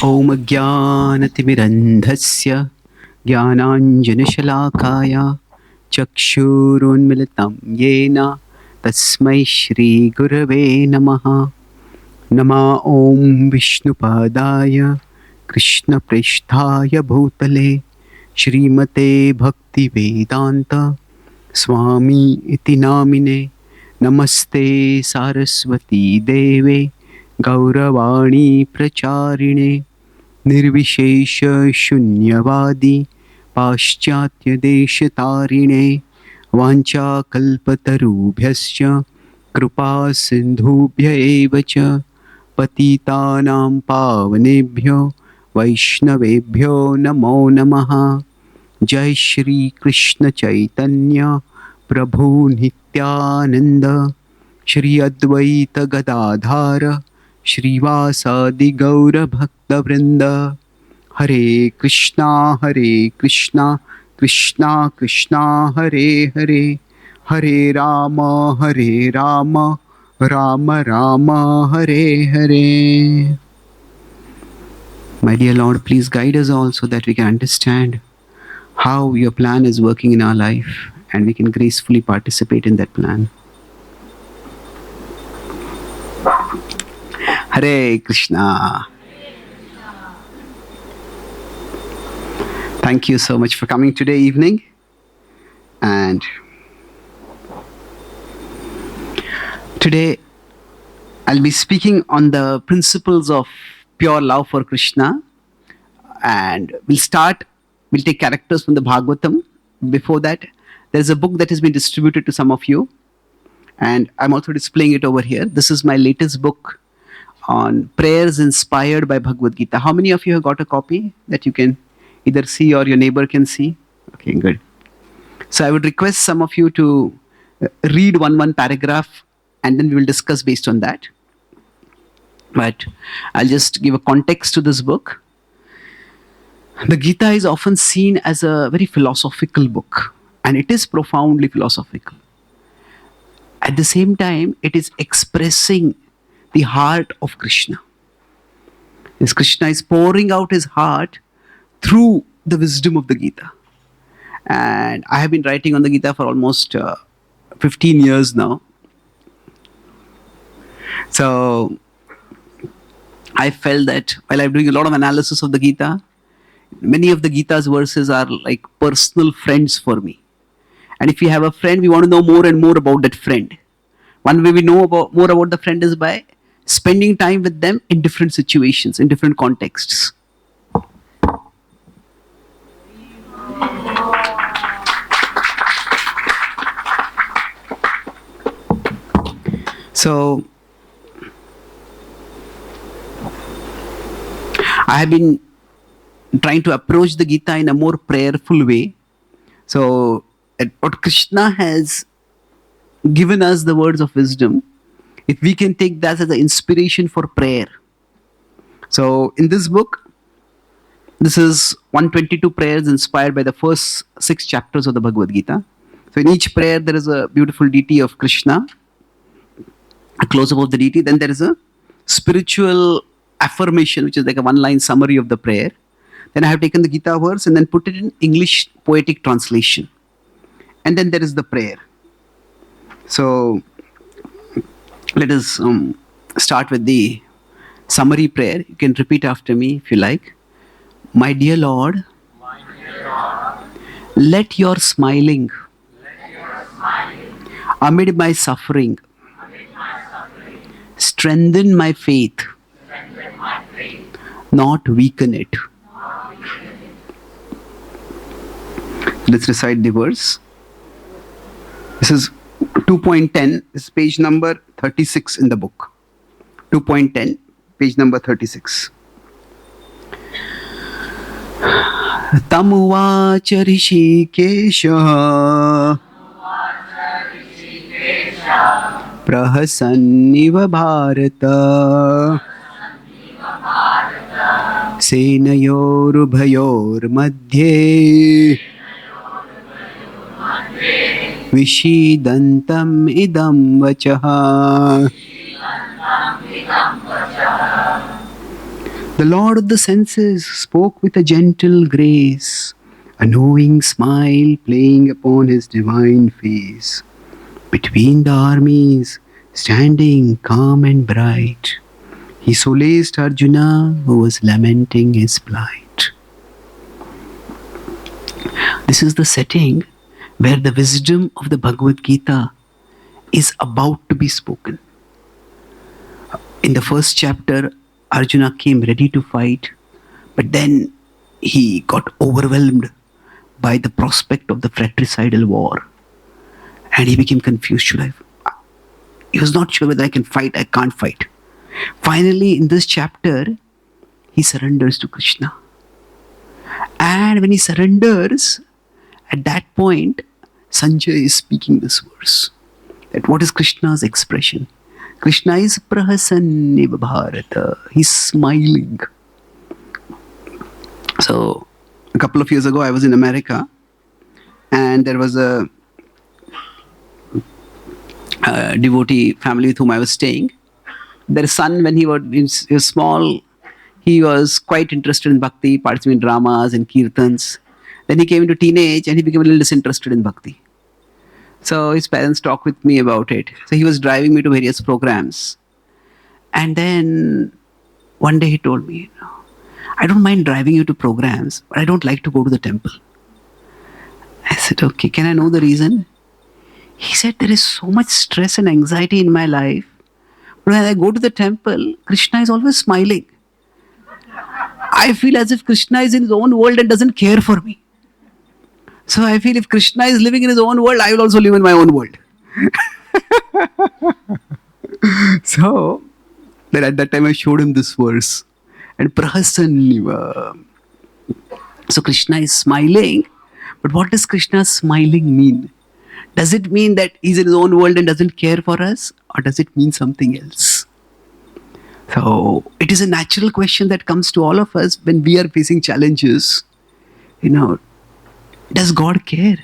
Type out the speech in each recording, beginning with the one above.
ॐ ज्ञानतिमिरन्धस्य ज्ञानाञ्जनशलाकाय चक्षुरुन्मिलितं येन तस्मै श्रीगुरवे नमः। नमः ॐ विष्णुपादाय कृष्णप्रेष्ठाय भूतले श्रीमते भक्तिवेदान्त स्वामी इति नामिने। नमस्ते सारस्वती देवे गौरवाणी प्रचारिणे निर्विशेष शून्यवादी पाश्चात्यदेशतारिणे वाञ्छाकल्पतरुभ्यश्च कृपा सिन्धुभ्य एव च पतितानां पावनेभ्यो वैष्णवेभ्यो नमो नमः। जय श्री कृष्ण चैतन्य प्रभु नित्यानंद श्री अद्वैत गदाधार श्रीवासादि गौर भक्तवृंद। हरे कृष्णा कृष्णा कृष्णा हरे हरे, हरे Ram Ram Ram Hare Hare. My dear Lord, please guide us all so that we can understand how your plan is working in our life and we can gracefully participate in that plan. Hare Krishna. Thank you so much for coming today evening. And today I'll be speaking on the principles of pure love for Krishna. And we'll take characters from the Bhagavatam. Before that, there's a book that has been distributed to some of you. And I'm also displaying it over here. This is my latest book on prayers inspired by Bhagavad Gita. How many of you have got a copy that you can either see or your neighbor can see? Okay, good. So I would request some of you to read one paragraph and then we will discuss based on that. But I'll just give a context to this book. The Gita is often seen as a very philosophical book, and it is profoundly philosophical. At the same time, it is expressing the heart of Krishna. As Krishna is pouring out his heart through the wisdom of the Gita. And I have been writing on the Gita for almost 15 years now. So I felt that while I'm doing a lot of analysis of the Gita, many of the Gita's verses are like personal friends for me. And if we have a friend, we want to know more and more about that friend. One way we know more about the friend is by spending time with them in different situations, in different contexts. So I have been trying to approach the Gita in a more prayerful way. So what Krishna has given us the words of wisdom, if we can take that as an inspiration for prayer. So in this book, this is 122 prayers inspired by the first 6 chapters of the Bhagavad Gita. So in each prayer, there is a beautiful deity of Krishna, a close-up of the deity. Then there is a spiritual affirmation, which is like a one-line summary of the prayer. Then I have taken the Gita verse and then put it in English poetic translation. And then there is the prayer. So let us start with the summary prayer. You can repeat after me if you like. My dear Lord, let your smiling amid my suffering strengthen my faith, not weaken it. Let's recite the verse. This is 2.10. This is page number 36 in the book. 2.10, page number 36. Tamuvacha Rishikesha Prahasanniva Bharata Senayorubhayor Madhye Vishidantam idam vachaha. The Lord of the senses spoke with a gentle grace, a knowing smile playing upon his divine face. Between the armies, standing calm and bright, he solaced Arjuna, who was lamenting his plight. This is the setting where the wisdom of the Bhagavad Gita is about to be spoken. In the first chapter, Arjuna came ready to fight, but then he got overwhelmed by the prospect of the fratricidal war. And he became confused. He was not sure whether I can fight, I can't fight. Finally, in this chapter, he surrenders to Krishna. And when he surrenders, at that point, Sanjay is speaking this verse. That what is Krishna's expression? Krishna is prahasanniva bharata. He's smiling. So, a couple of years ago, I was in America, and there was a devotee family with whom I was staying. Their son, when he was small, he was quite interested in bhakti, participating in dramas and kirtans. Then he came into teenage and he became a little disinterested in bhakti. So his parents talked with me about it. So he was driving me to various programs. And then one day he told me, I don't mind driving you to programs, but I don't like to go to the temple. I said, okay, can I know the reason? He said, there is so much stress and anxiety in my life. But when I go to the temple, Krishna is always smiling. I feel as if Krishna is in his own world and doesn't care for me. So I feel if Krishna is living in his own world, I will also live in my own world. So, then at that time I showed him this verse. And prahasanniva. So Krishna is smiling. But what does Krishna smiling mean? Does it mean that he's in his own world and doesn't care for us? Or does it mean something else? So, it is a natural question that comes to all of us when we are facing challenges. Does God care?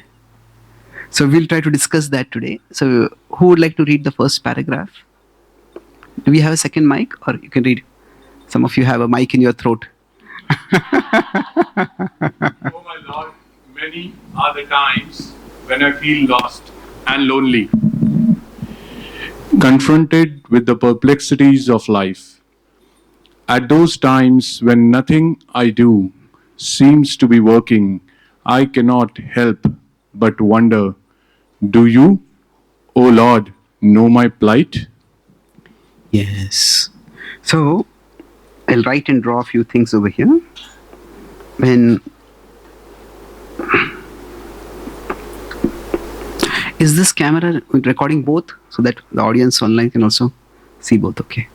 So, we'll try to discuss that today. So, who would like to read the first paragraph? Do we have a second mic? Or you can read. Some of you have a mic in your throat. Oh my Lord, many are the times when I feel lost and lonely, confronted with the perplexities of life. At those times when nothing I do seems to be working, I cannot help but wonder, do you, O Lord, know my plight? Yes. So, I'll write and draw a few things over here. Is this camera recording both so that the audience online can also see both? Okay.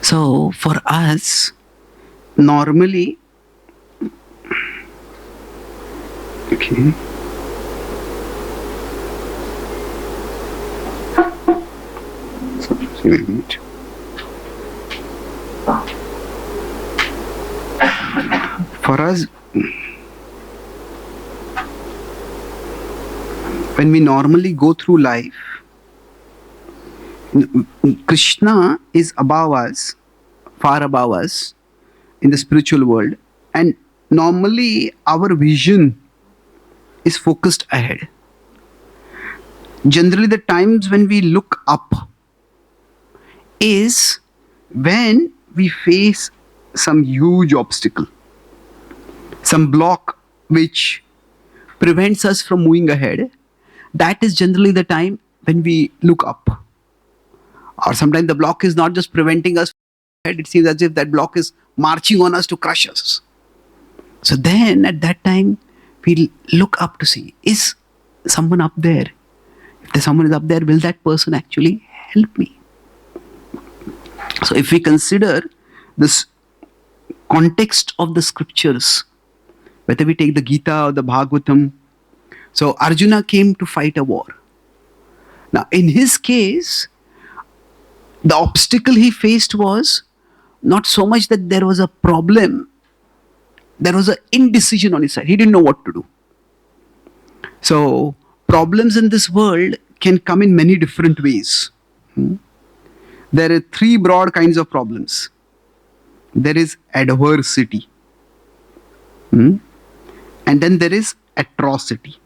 So for us, normally, okay. So, wait a minute. For us, when we normally go through life, Krishna is above us, far above us in the spiritual world, and normally our vision is focused ahead. Generally, the times when we look up is when we face some huge obstacle, some block which prevents us from moving ahead. That is generally the time when we look up. Or sometimes the block is not just preventing us from moving ahead, it seems as if that block is marching on us to crush us. So then at that time, we look up to see, is someone up there? If someone is up there, will that person actually help me? So if we consider this context of the scriptures, whether we take the Gita or the Bhagavatam, so Arjuna came to fight a war. Now in his case, the obstacle he faced was not so much that there was a problem, there was an indecision on his side. He didn't know what to do. So problems in this world can come in many different ways. There are three broad kinds of problems. there is adversity. Hmm? And then there is atrocity.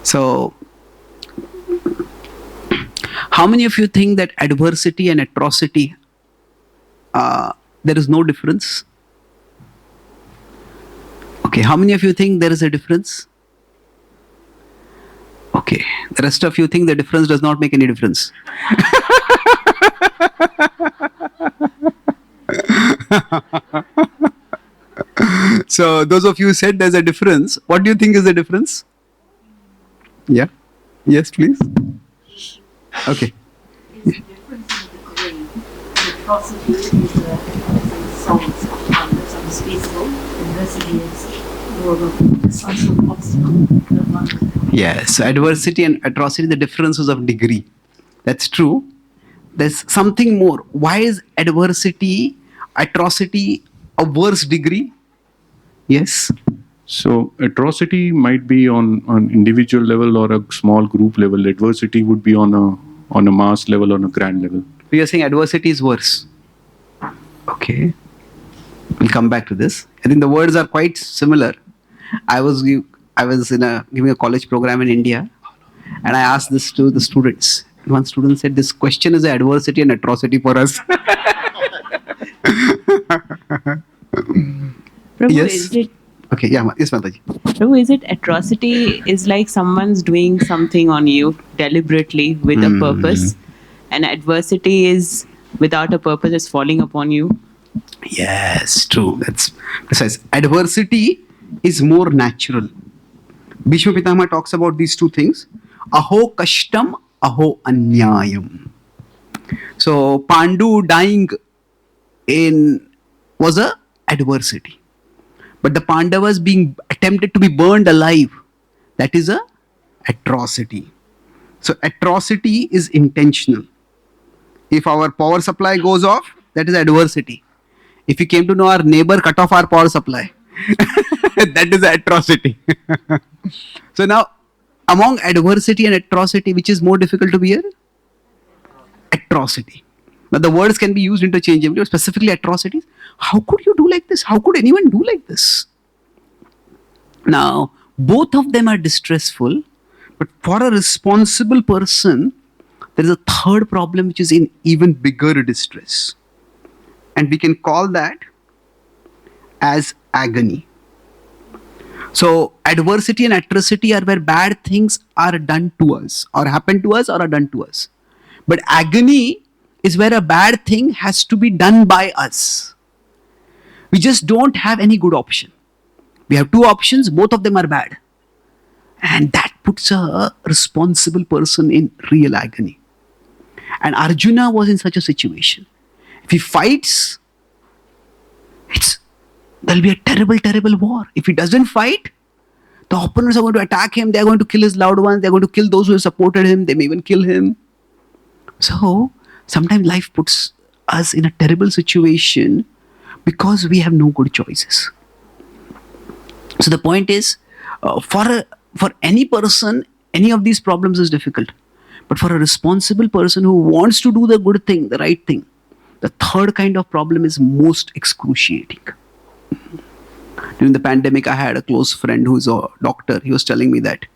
So, how many of you think that adversity and atrocity, there is no difference? Okay, how many of you think there is a difference? Okay, the rest of you think the difference does not make any difference. So, those of you who said there's a difference, what do you think is the difference? Yeah? Yes, please? Okay. There's a difference in the degree. The atrocity is the souls of others unspeakable. Adversity is more of a some sort of obstacle. Yes, adversity and atrocity, the differences of degree. That's true. There's something more. Why is adversity, atrocity a worse degree? Yes. So atrocity might be on an individual level or a small group level. Adversity would be on a mass level, on a grand level. We are saying adversity is worse. Okay. We'll come back to this. I think the words are quite similar. I was giving a college program in India, and I asked this to the students. One student said, "This question is an adversity and atrocity for us." Prabhu, Yes. is it Okay, yeah, yes, Mataji. Prabhu, is it atrocity is like someone's doing something on you deliberately with a purpose, and adversity is without a purpose is falling upon you? Yes, true. That's precise. Adversity is more natural. Bhishma Pitama talks about these two things. Aho kashtam, aho anyayam. So Pandu dying was a adversity. But the Pandavas being attempted to be burned alive, that is a atrocity. So atrocity is intentional. If our power supply goes off, that is adversity. If you came to know our neighbor cut off our power supply, that is atrocity. So now, among adversity and atrocity, which is more difficult to bear? Atrocity. Now the words can be used interchangeably, but specifically atrocities. How could you do like this? How could anyone do like this? Now, both of them are distressful, but for a responsible person, there is a third problem which is in even bigger distress. And we can call that as agony. So, adversity and atrocity are where bad things are done to us, or happen to us, or are done to us. But agony is where a bad thing has to be done by us. We just don't have any good option. We have two options, both of them are bad. And that puts a responsible person in real agony. And Arjuna was in such a situation. If he fights, there'll be a terrible, terrible war. If he doesn't fight, the opponents are going to attack him, they're going to kill his loved ones, they're going to kill those who have supported him, they may even kill him. So, sometimes life puts us in a terrible situation because we have no good choices. So the point is, for any person, any of these problems is difficult. But for a responsible person who wants to do the good thing, the right thing, the third kind of problem is most excruciating. During the pandemic, I had a close friend who is a doctor. He was telling me that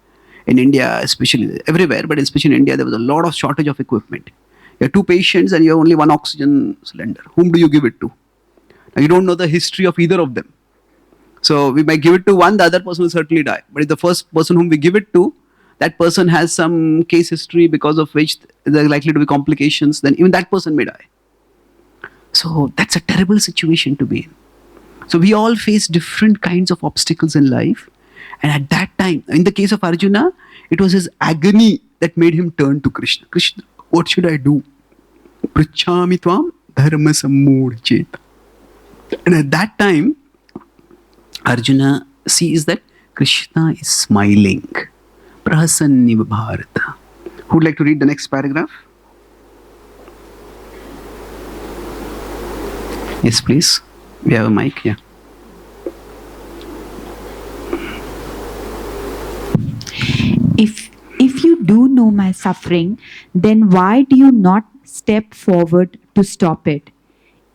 in India, especially everywhere, but especially in India, there was a lot of shortage of equipment. You have two patients and you have only one oxygen cylinder. Whom do you give it to? Now, you don't know the history of either of them. So we might give it to one, the other person will certainly die. But if the first person whom we give it to, that person has some case history because of which there are likely to be complications, then even that person may die. So that's a terrible situation to be in. So we all face different kinds of obstacles in life. And at that time, in the case of Arjuna, it was his agony that made him turn to Krishna. Krishna, what should I do? Prichhami tvam dharma sammudha cheta. And at that time, Arjuna sees that Krishna is smiling. Prasanniva Bharata. Who would like to read the next paragraph? Yes, please. We have a mic, yeah. If you do know my suffering, then why do you not step forward to stop it.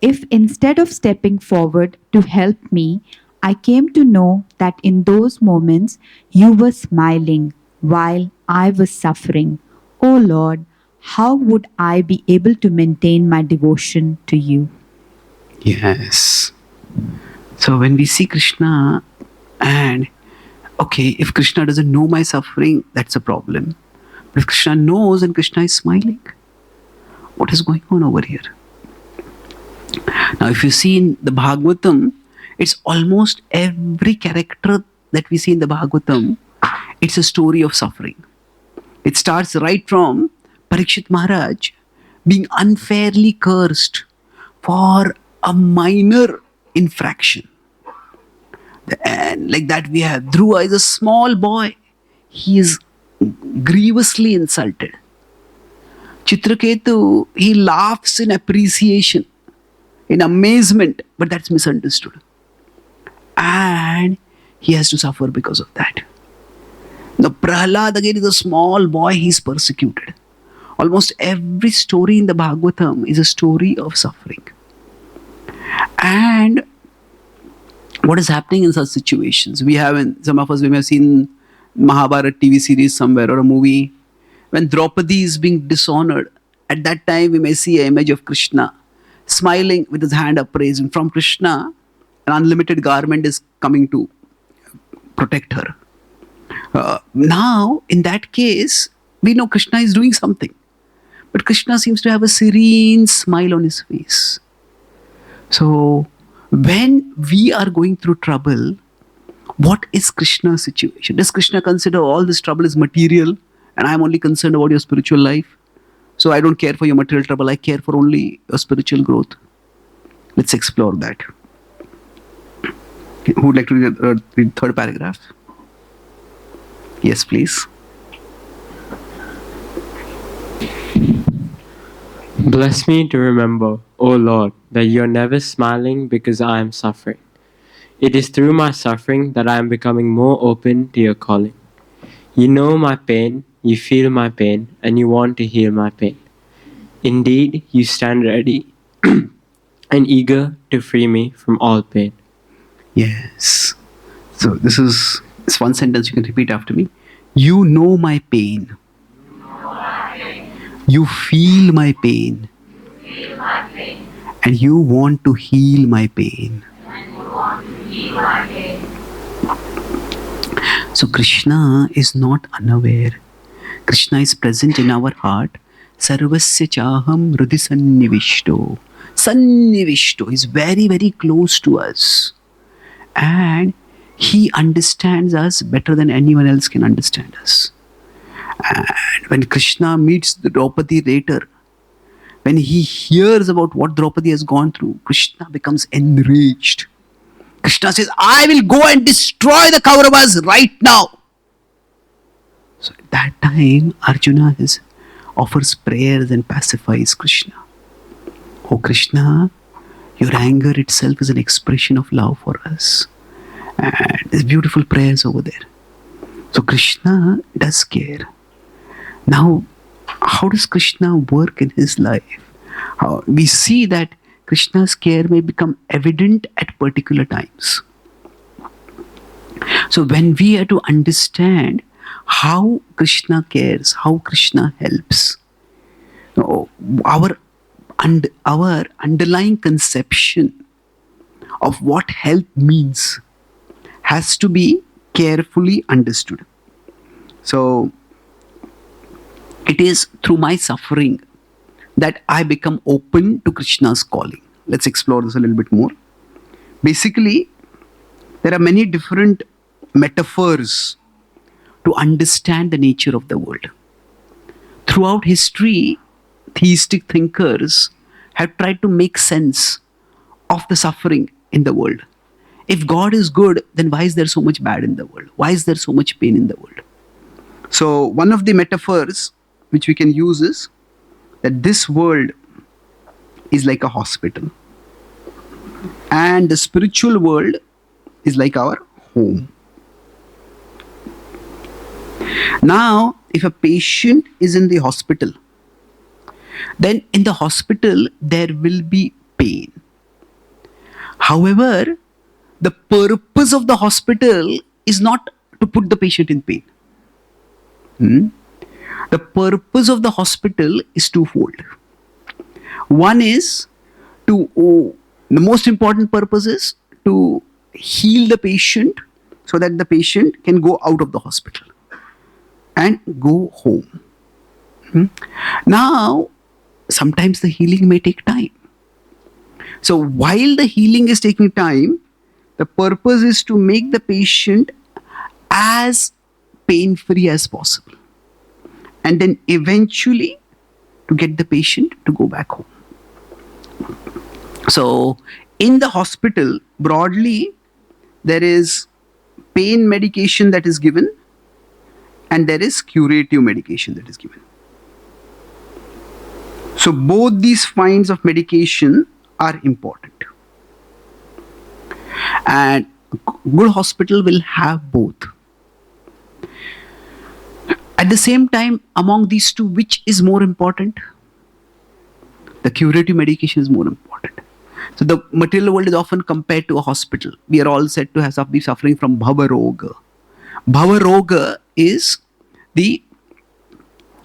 If instead of stepping forward to help me, I came to know that in those moments you were smiling while I was suffering, oh Lord, how would I be able to maintain my devotion to you? Yes. So when we see Krishna, and okay, if Krishna doesn't know my suffering, that's a problem. But if Krishna knows and Krishna is smiling, what is going on over here? Now, if you see in the Bhagavatam, it's almost every character that we see in the Bhagavatam, it's a story of suffering. It starts right from Parikshit Maharaj being unfairly cursed for a minor infraction. And like that, we have Dhruva is a small boy. He is grievously insulted. Chitraketu, he laughs in appreciation, in amazement, but that's misunderstood. And he has to suffer because of that. Now, Prahlad again is a small boy, he's persecuted. Almost every story in the Bhagavatam is a story of suffering. And what is happening in such situations? We have, some of us, we may have seen Mahabharata TV series somewhere or a movie. When Draupadi is being dishonored, at that time we may see an image of Krishna smiling with his hand upraised. And from Krishna, an unlimited garment is coming to protect her. Now, in that case, we know Krishna is doing something. But Krishna seems to have a serene smile on his face. So, when we are going through trouble, what is Krishna's situation? Does Krishna consider all this trouble is material and I'm only concerned about your spiritual life? So I don't care for your material trouble, I care for only your spiritual growth. Let's explore that. Who would like to read the third paragraph? Yes, please. Bless me to remember, O Lord, that you are never smiling because I am suffering. It is through my suffering that I am becoming more open to your calling. You know my pain, you feel my pain, and you want to heal my pain. Indeed, you stand ready and eager to free me from all pain. Yes. So this is one sentence you can repeat after me. You know my pain. You feel my pain. And you want to heal my pain. So Krishna is not unaware. Krishna is present in our heart. Sarvasya chaham hrudi sannivishto. Sannivishto is very, very close to us. And he understands us better than anyone else can understand us. And when Krishna meets the Draupadi later, when he hears about what Draupadi has gone through, Krishna becomes enraged. Krishna says, I will go and destroy the Kauravas right now. So at that time, Arjuna offers prayers and pacifies Krishna. Oh Krishna, your anger itself is an expression of love for us. And there's beautiful prayers over there. So Krishna does care. Now, how does Krishna work in his life? We see that Krishna's care may become evident at particular times. So when we are to understand how Krishna cares, how Krishna helps, our underlying conception of what help means has to be carefully understood. So it is through my suffering that I become open to Krishna's calling. Let's explore this a little bit more. Basically, there are many different metaphors to understand the nature of the world. Throughout history, theistic thinkers have tried to make sense of the suffering in the world. If God is good, then why is there so much bad in the world? Why is there so much pain in the world? So one of the metaphors which we can use is that this world is like a hospital and the spiritual world is like our home. Now, if a patient is in the hospital then in the hospital there will be pain. However, the purpose of the hospital is not to put the patient in pain. The purpose of the hospital is twofold. One is the most important purpose is to heal the patient so that the patient can go out of the hospital and go home. Now, sometimes the healing may take time. So while the healing is taking time, the purpose is to make the patient as pain-free as possible. And then eventually to get the patient to go back home. So in the hospital, broadly, there is pain medication that is given and there is curative medication that is given. So both these kinds of medication are important. And a good hospital will have both. At the same time, among these two, which is more important? The curative medication is more important. So the material world is often compared to a hospital. We are all said to have be suffering from Bhava Roga. Bhava Roga is the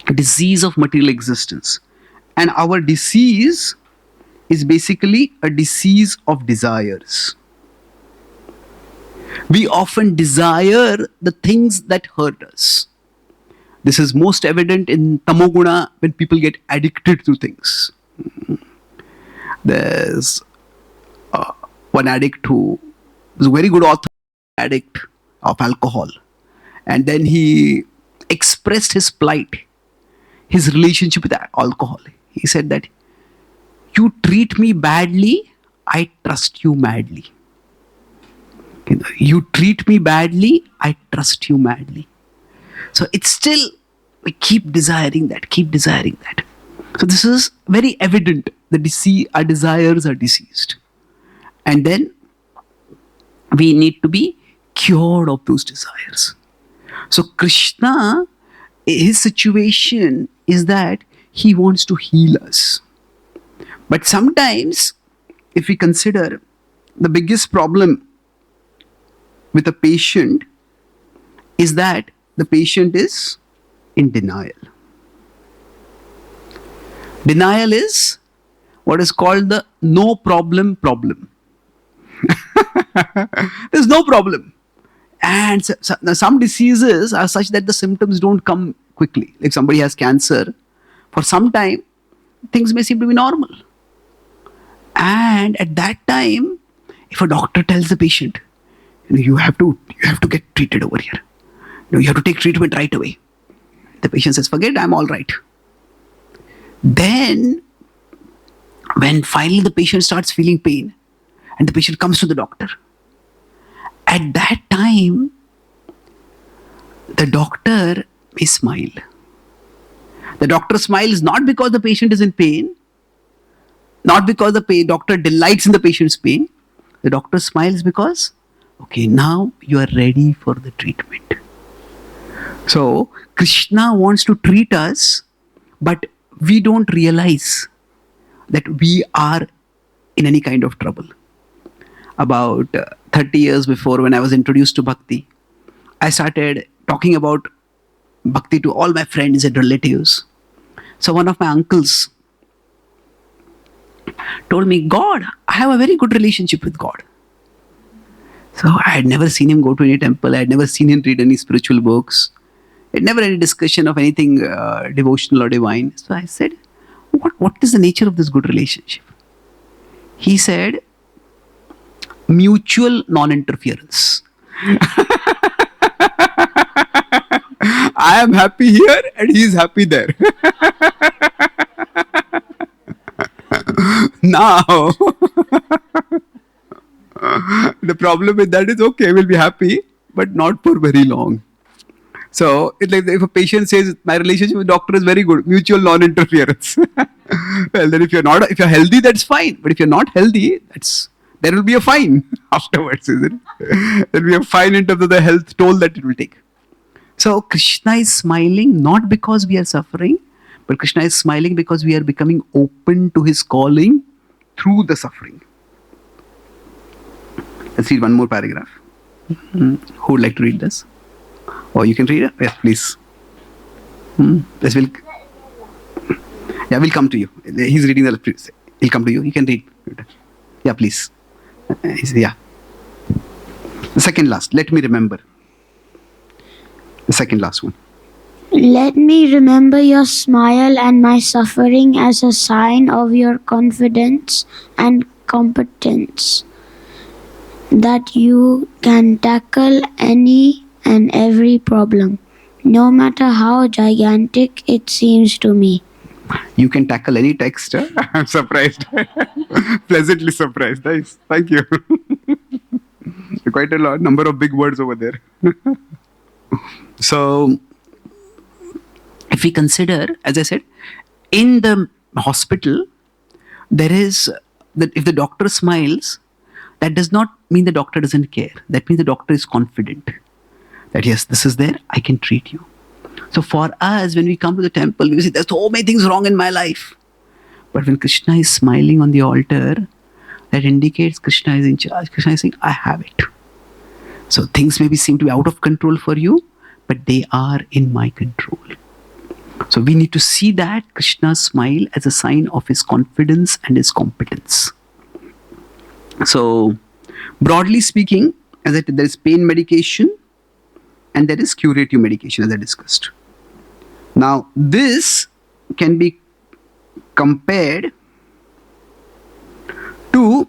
disease of material existence. And our disease is basically a disease of desires. We often desire the things that hurt us. This is most evident in Tamoguna when people get addicted to things. There's one addict who was a very good author, addict of alcohol. And then he expressed his plight, his relationship with alcohol. He said that, you treat me badly, I trust you madly. You treat me badly, I trust you madly. So it's still, we keep desiring that, keep desiring that. So this is very evident. Our desires are diseased. And then we need to be cured of those desires. So Krishna, his situation is that he wants to heal us. But sometimes, if we consider the biggest problem with a patient is that the patient is in denial. Denial is what is called the no problem problem. There's no problem. And some diseases are such that the symptoms don't come quickly. Like somebody has cancer, for some time, things may seem to be normal. And at that time, if a doctor tells the patient, you have to get treated over here. You have to take treatment right away. The patient says, forget, I'm all right. Then, when finally the patient starts feeling pain, and the patient comes to the doctor, at that time, the doctor may smile. The doctor smiles not because the patient is in pain, not because the doctor delights in the patient's pain. The doctor smiles because, okay, now you are ready for the treatment. So, Krishna wants to treat us, but we don't realize that we are in any kind of trouble. About 30 years before, when I was introduced to Bhakti, I started talking about Bhakti to all my friends and relatives. So one of my uncles told me, God, I have a very good relationship with God. So I had never seen him go to any temple. I had never seen him read any spiritual books. I had never any discussion of anything devotional or divine. So I said, what is the nature of this good relationship? He said, mutual non-interference. I am happy here and he is happy there. Now, the problem with that is, okay, we'll be happy, but not for very long. So, it's like if a patient says, my relationship with doctor is very good, mutual non-interference. Well, then if you're healthy, that's fine. But if you're not healthy, there will be a fine afterwards, isn't it? There will be a fine in terms of the health toll that it will take. So, Krishna is smiling not because we are suffering, But Krishna is smiling because we are becoming open to his calling through the suffering. Let's read one more paragraph. Who would like to read this? Or you can read it? Yes, please. This will. Yeah, we'll come to you. He's reading the. He'll come to you. You can read. Yeah, please. Yeah. The second last. Let me remember. The second last one. Let me remember your smile and my suffering as a sign of your confidence and competence, that you can tackle any and every problem, no matter how gigantic it seems to me. You can tackle any text. Huh? I'm surprised. Pleasantly surprised. Nice. Thank you. Quite a lot number of big words over there. So, if we consider, as I said, in the hospital, there is that if the doctor smiles, that does not mean the doctor doesn't care. That means the doctor is confident that yes, this is there, I can treat you. So for us, when we come to the temple, we say, there's so many things wrong in my life. But when Krishna is smiling on the altar, that indicates Krishna is in charge. Krishna is saying, I have it. So things maybe seem to be out of control for you, but they are in my control. So we need to see that Krishna's smile as a sign of his confidence and his competence. So broadly speaking, as I said, there is pain medication and there is curative medication, as I discussed. Now, this can be compared to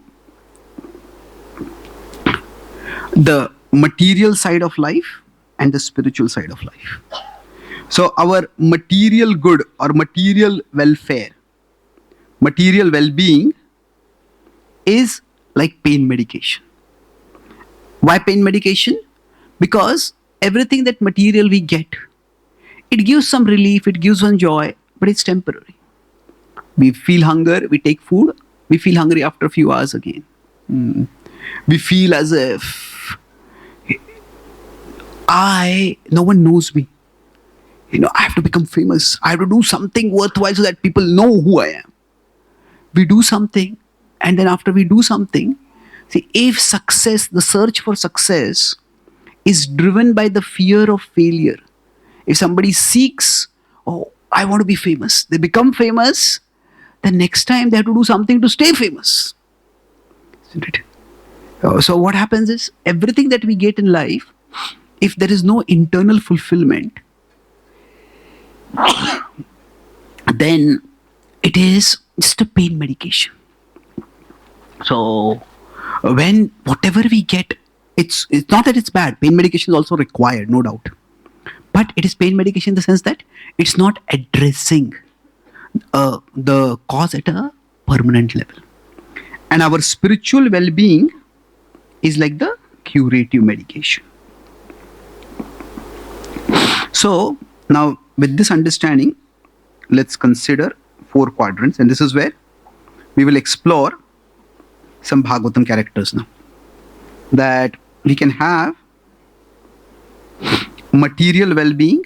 the material side of life and the spiritual side of life. So our material good or material welfare, material well-being is like pain medication. Why pain medication? Because everything that material we get, it gives some relief, it gives some joy, but it's temporary. We feel hunger, we take food, we feel hungry after a few hours again. We feel as if no one knows me. I have to become famous. I have to do something worthwhile so that people know who I am. We do something, and then after we do something, see, if success, the search for success is driven by the fear of failure. If somebody seeks, I want to be famous, they become famous, then next time they have to do something to stay famous. Isn't it? So what happens is, everything that we get in life, if there is no internal fulfillment, then it is just a pain medication. So when whatever we get, it's not that it's bad. Pain medication is also required, no doubt. But it is pain medication in the sense that it's not addressing the cause at a permanent level. And our spiritual well-being is like the curative medication. So now, with this understanding, let's consider 4 quadrants, and this is where we will explore some Bhagavatam characters now. That we can have material well-being,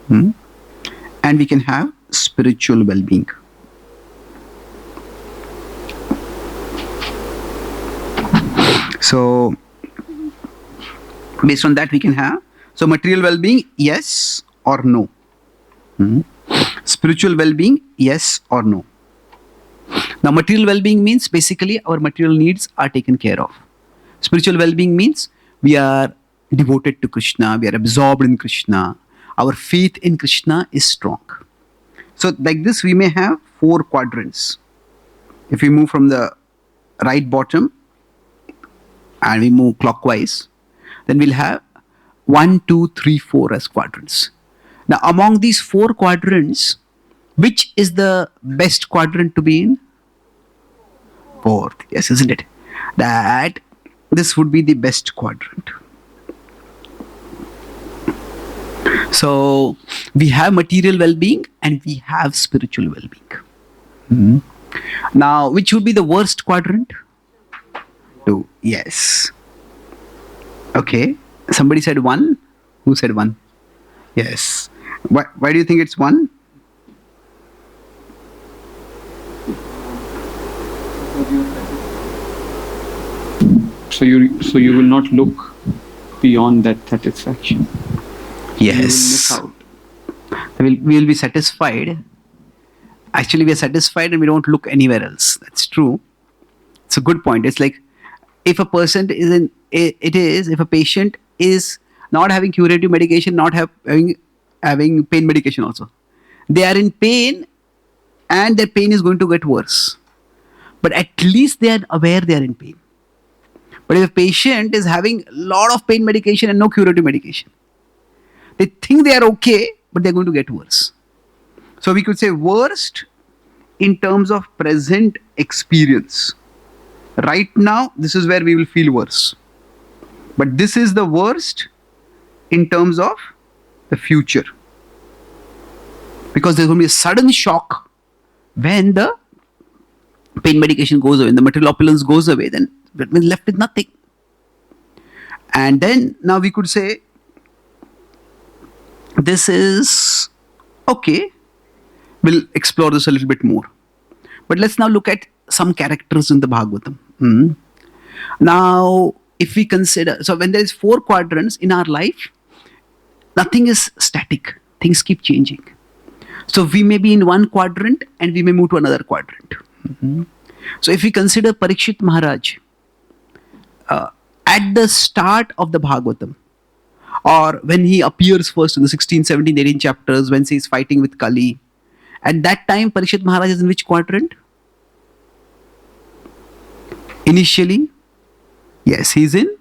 and we can have spiritual well-being. So, based on that, we can have, so material well-being, yes or no. Spiritual well-being, yes or no. Now, material well-being means basically our material needs are taken care of. Spiritual well-being means we are devoted to Krishna, we are absorbed in Krishna, our faith in Krishna is strong. So like this, we may have 4 quadrants. If we move from the right bottom and we move clockwise, then we'll have 1, 2, 3, 4 as quadrants. Now, among these 4 quadrants, which is the best quadrant to be in? 4th. Yes, isn't it? That this would be the best quadrant. So we have material well-being and we have spiritual well-being. Now, which would be the worst quadrant? 2. Yes. Okay. Somebody said 1. Who said 1? Yes. Why do you think it's one? So you will not look beyond that satisfaction. You will miss Yes. out. We will be satisfied. Actually, we are satisfied and we don't look anywhere else. That's true. It's a good point. It's like if a person is in, if a patient is not having curative medication, not having pain medication also, they are in pain and their pain is going to get worse. But at least they are aware they are in pain. But if a patient is having a lot of pain medication and no curative medication, they think they are okay, but they're going to get worse. So we could say worst in terms of present experience. Right now, this is where we will feel worse. But this is the worst in terms of the future. Because there's going to be a sudden shock when the pain medication goes away, when the material opulence goes away, then we're left with nothing. And then now we could say this is okay. We'll explore this a little bit more. But let's now look at some characters in the Bhagavatam. Now, if we consider, so when there is 4 quadrants in our life, nothing is static. Things keep changing. So we may be in one quadrant and we may move to another quadrant. So if we consider Parikshit Maharaj, at the start of the Bhagavatam, or when he appears first in the 16, 17, 18 chapters, when he is fighting with Kali, at that time Parikshit Maharaj is in which quadrant? Initially, yes, he's in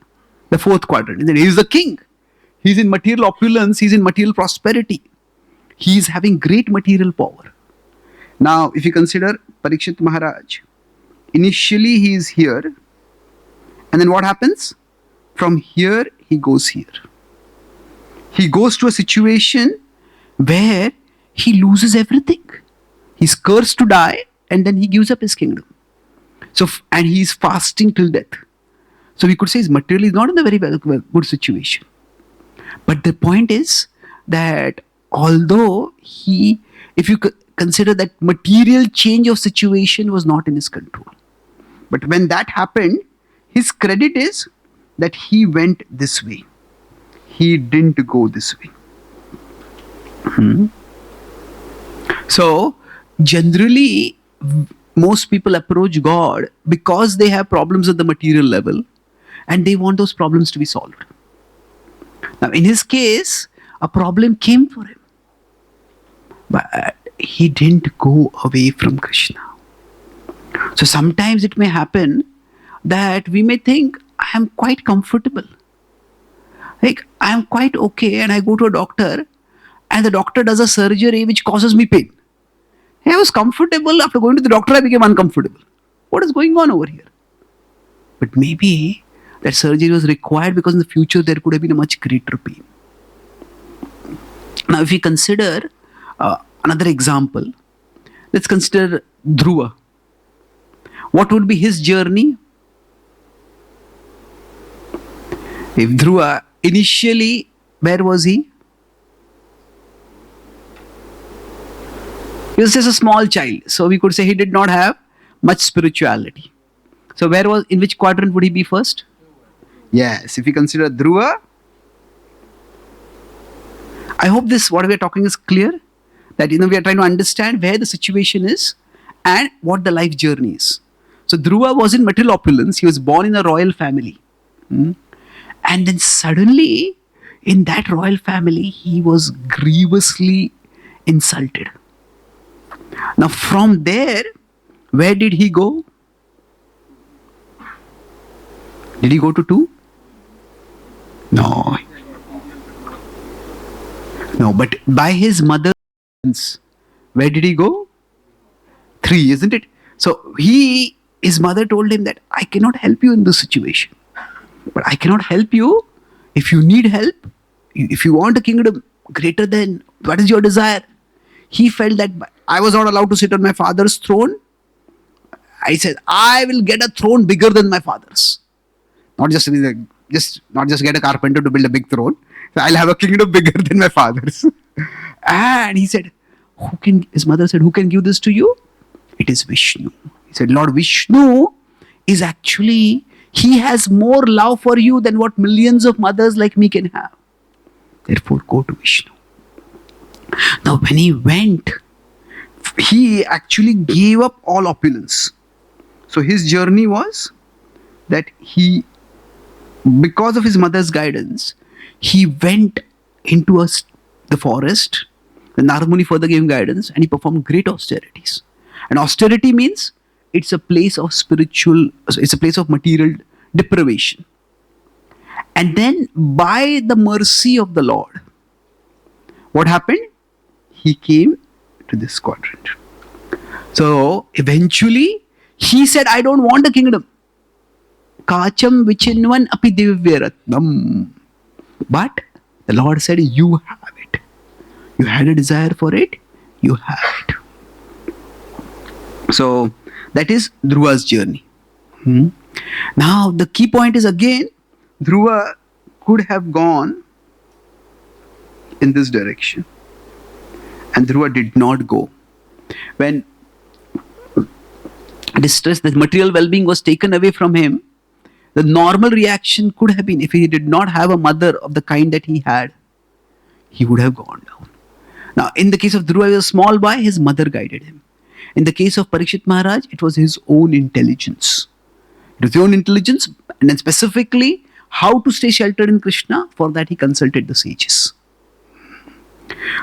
the 4th quadrant. He is the king. He's in material opulence, he's in material prosperity. He's having great material power. Now, if you consider Parikshit Maharaj, initially he is here, and then what happens? From here, he goes here. He goes to a situation where he loses everything. He's cursed to die, and then he gives up his kingdom. So, and he's fasting till death. So we could say his material is not in a very good situation. But the point is that although if you consider that material change of situation was not in his control, but when that happened, his credit is that he went this way. He didn't go this way. So generally, most people approach God because they have problems at the material level and they want those problems to be solved. Now, in his case, a problem came for him, but he didn't go away from Krishna. So sometimes it may happen that we may think, I am quite comfortable. Like, I am quite okay, and I go to a doctor, and the doctor does a surgery which causes me pain. I was comfortable. After going to the doctor, I became uncomfortable. What is going on over here? But maybe that surgery was required because in the future there could have been a much greater pain. Now, if we consider another example, let's consider Dhruva. What would be his journey? If Dhruva, initially, where was he? He was just a small child. So we could say he did not have much spirituality. So in which quadrant would he be first? Yes, if you consider Dhruva, I hope what we are talking is clear. That we are trying to understand where the situation is and what the life journey is. So Dhruva was in material opulence. He was born in a royal family. And then suddenly, in that royal family, he was grievously insulted. Now from there, where did he go? Did he go to 2? No. No, but by his mother, where did he go? 3, isn't it? So his mother told him that I cannot help you in this situation. But I cannot help you. If you need help, if you want a kingdom greater than what is your desire. He felt that I was not allowed to sit on my father's throne. I said, I will get a throne bigger than my father's. Not just get a carpenter to build a big throne. So I'll have a kingdom bigger than my father's. And he said, his mother said, who can give this to you? It is Vishnu. He said, Lord Vishnu is actually, he has more love for you than what millions of mothers like me can have. Therefore, go to Vishnu. Now, when he went, he actually gave up all opulence. So his journey was that he, because of his mother's guidance, he went into the forest. The Narad Muni further gave him guidance and he performed great austerities. And austerity means it's a place of it's a place of material deprivation. And then by the mercy of the Lord, what happened? He came to this quadrant. So eventually he said, I don't want a kingdom. Kacham vichinvan api divyaratnam. But the Lord said, you have it. You had a desire for it, you have it. So that is Dhruva's journey. Now the key point is again, Dhruva could have gone in this direction. And Dhruva did not go. When distress, the material well-being was taken away from him, the normal reaction could have been, if he did not have a mother of the kind that he had, he would have gone down. Now, in the case of Dhruva, he was a small boy, his mother guided him. In the case of Parikshit Maharaj, it was his own intelligence. It was his own intelligence, and then specifically, how to stay sheltered in Krishna, for that he consulted the sages.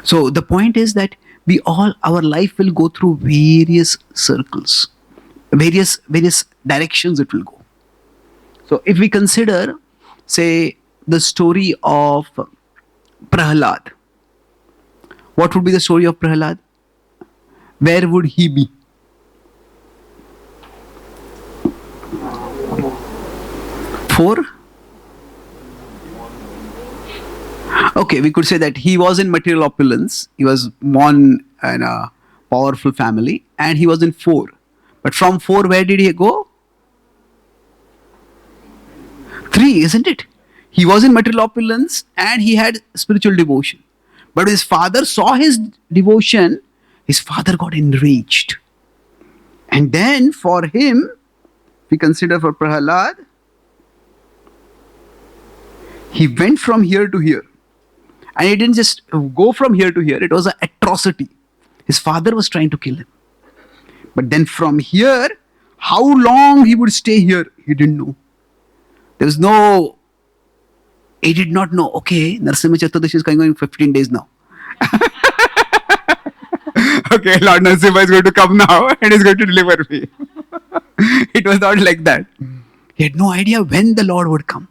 So, the point is that our life will go through various circles, various directions it will go. So, if we consider, say, the story of Prahlad, what would be the story of Prahlad? Where would he be? Four? Okay, we could say that he was in material opulence. He was born in a powerful family and he was in 4. But from 4, where did he go? 3, isn't it? He was in material opulence and he had spiritual devotion. But his father saw his devotion, his father got enraged. And then for him, we consider for Prahlad, he went from here to here. And he didn't just go from here to here, it was an atrocity. His father was trying to kill him. But then from here, how long he would stay here, he didn't know. He did not know, okay, Narasimha Chaturdashi is going on 15 days now. Okay, Lord Narasimha is going to come now and is going to deliver me. It was not like that. He had no idea when the Lord would come.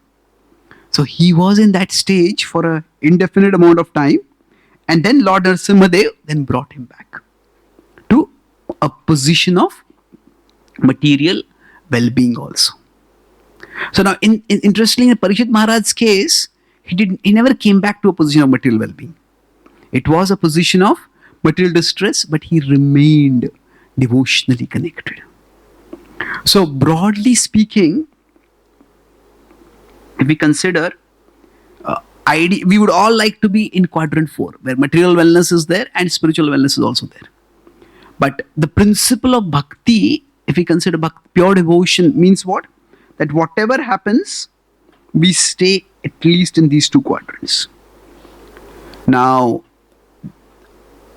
So he was in that stage for an indefinite amount of time. And then Lord Narasimha Dev then brought him back to a position of material well-being also. So now, interestingly, in Parikshit Maharaj's case, he never came back to a position of material well-being. It was a position of material distress, but he remained devotionally connected. So broadly speaking, if we consider, we would all like to be in quadrant 4, where material wellness is there and spiritual wellness is also there. But the principle of bhakti, if we consider pure devotion, means what? That whatever happens, we stay at least in these 2 quadrants. Now,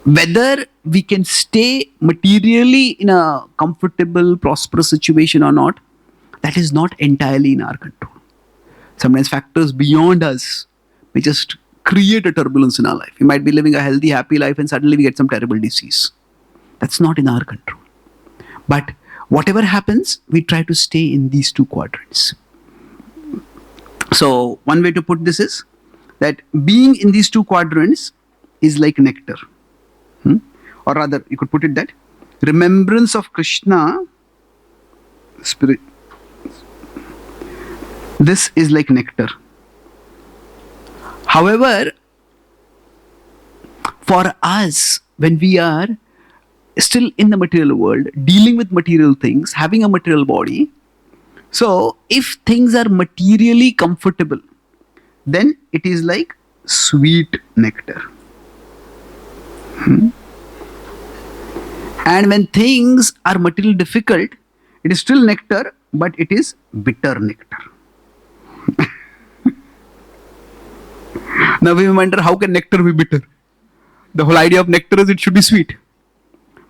whether we can stay materially in a comfortable, prosperous situation or not, that is not entirely in our control. Sometimes factors beyond us may just create a turbulence in our life. We might be living a healthy, happy life and suddenly we get some terrible disease. That's not in our control. But whatever happens, we try to stay in these 2 quadrants. So one way to put this is that being in these 2 quadrants is like nectar. Or rather, you could put it that remembrance of Krishna, spirit, this is like nectar. However, for us, when we are still in the material world, dealing with material things, having a material body, so if things are materially comfortable, then it is like sweet nectar. And when things are materially difficult, it is still nectar, but it is bitter nectar. Now we wonder, how can nectar be bitter? The whole idea of nectar is it should be sweet.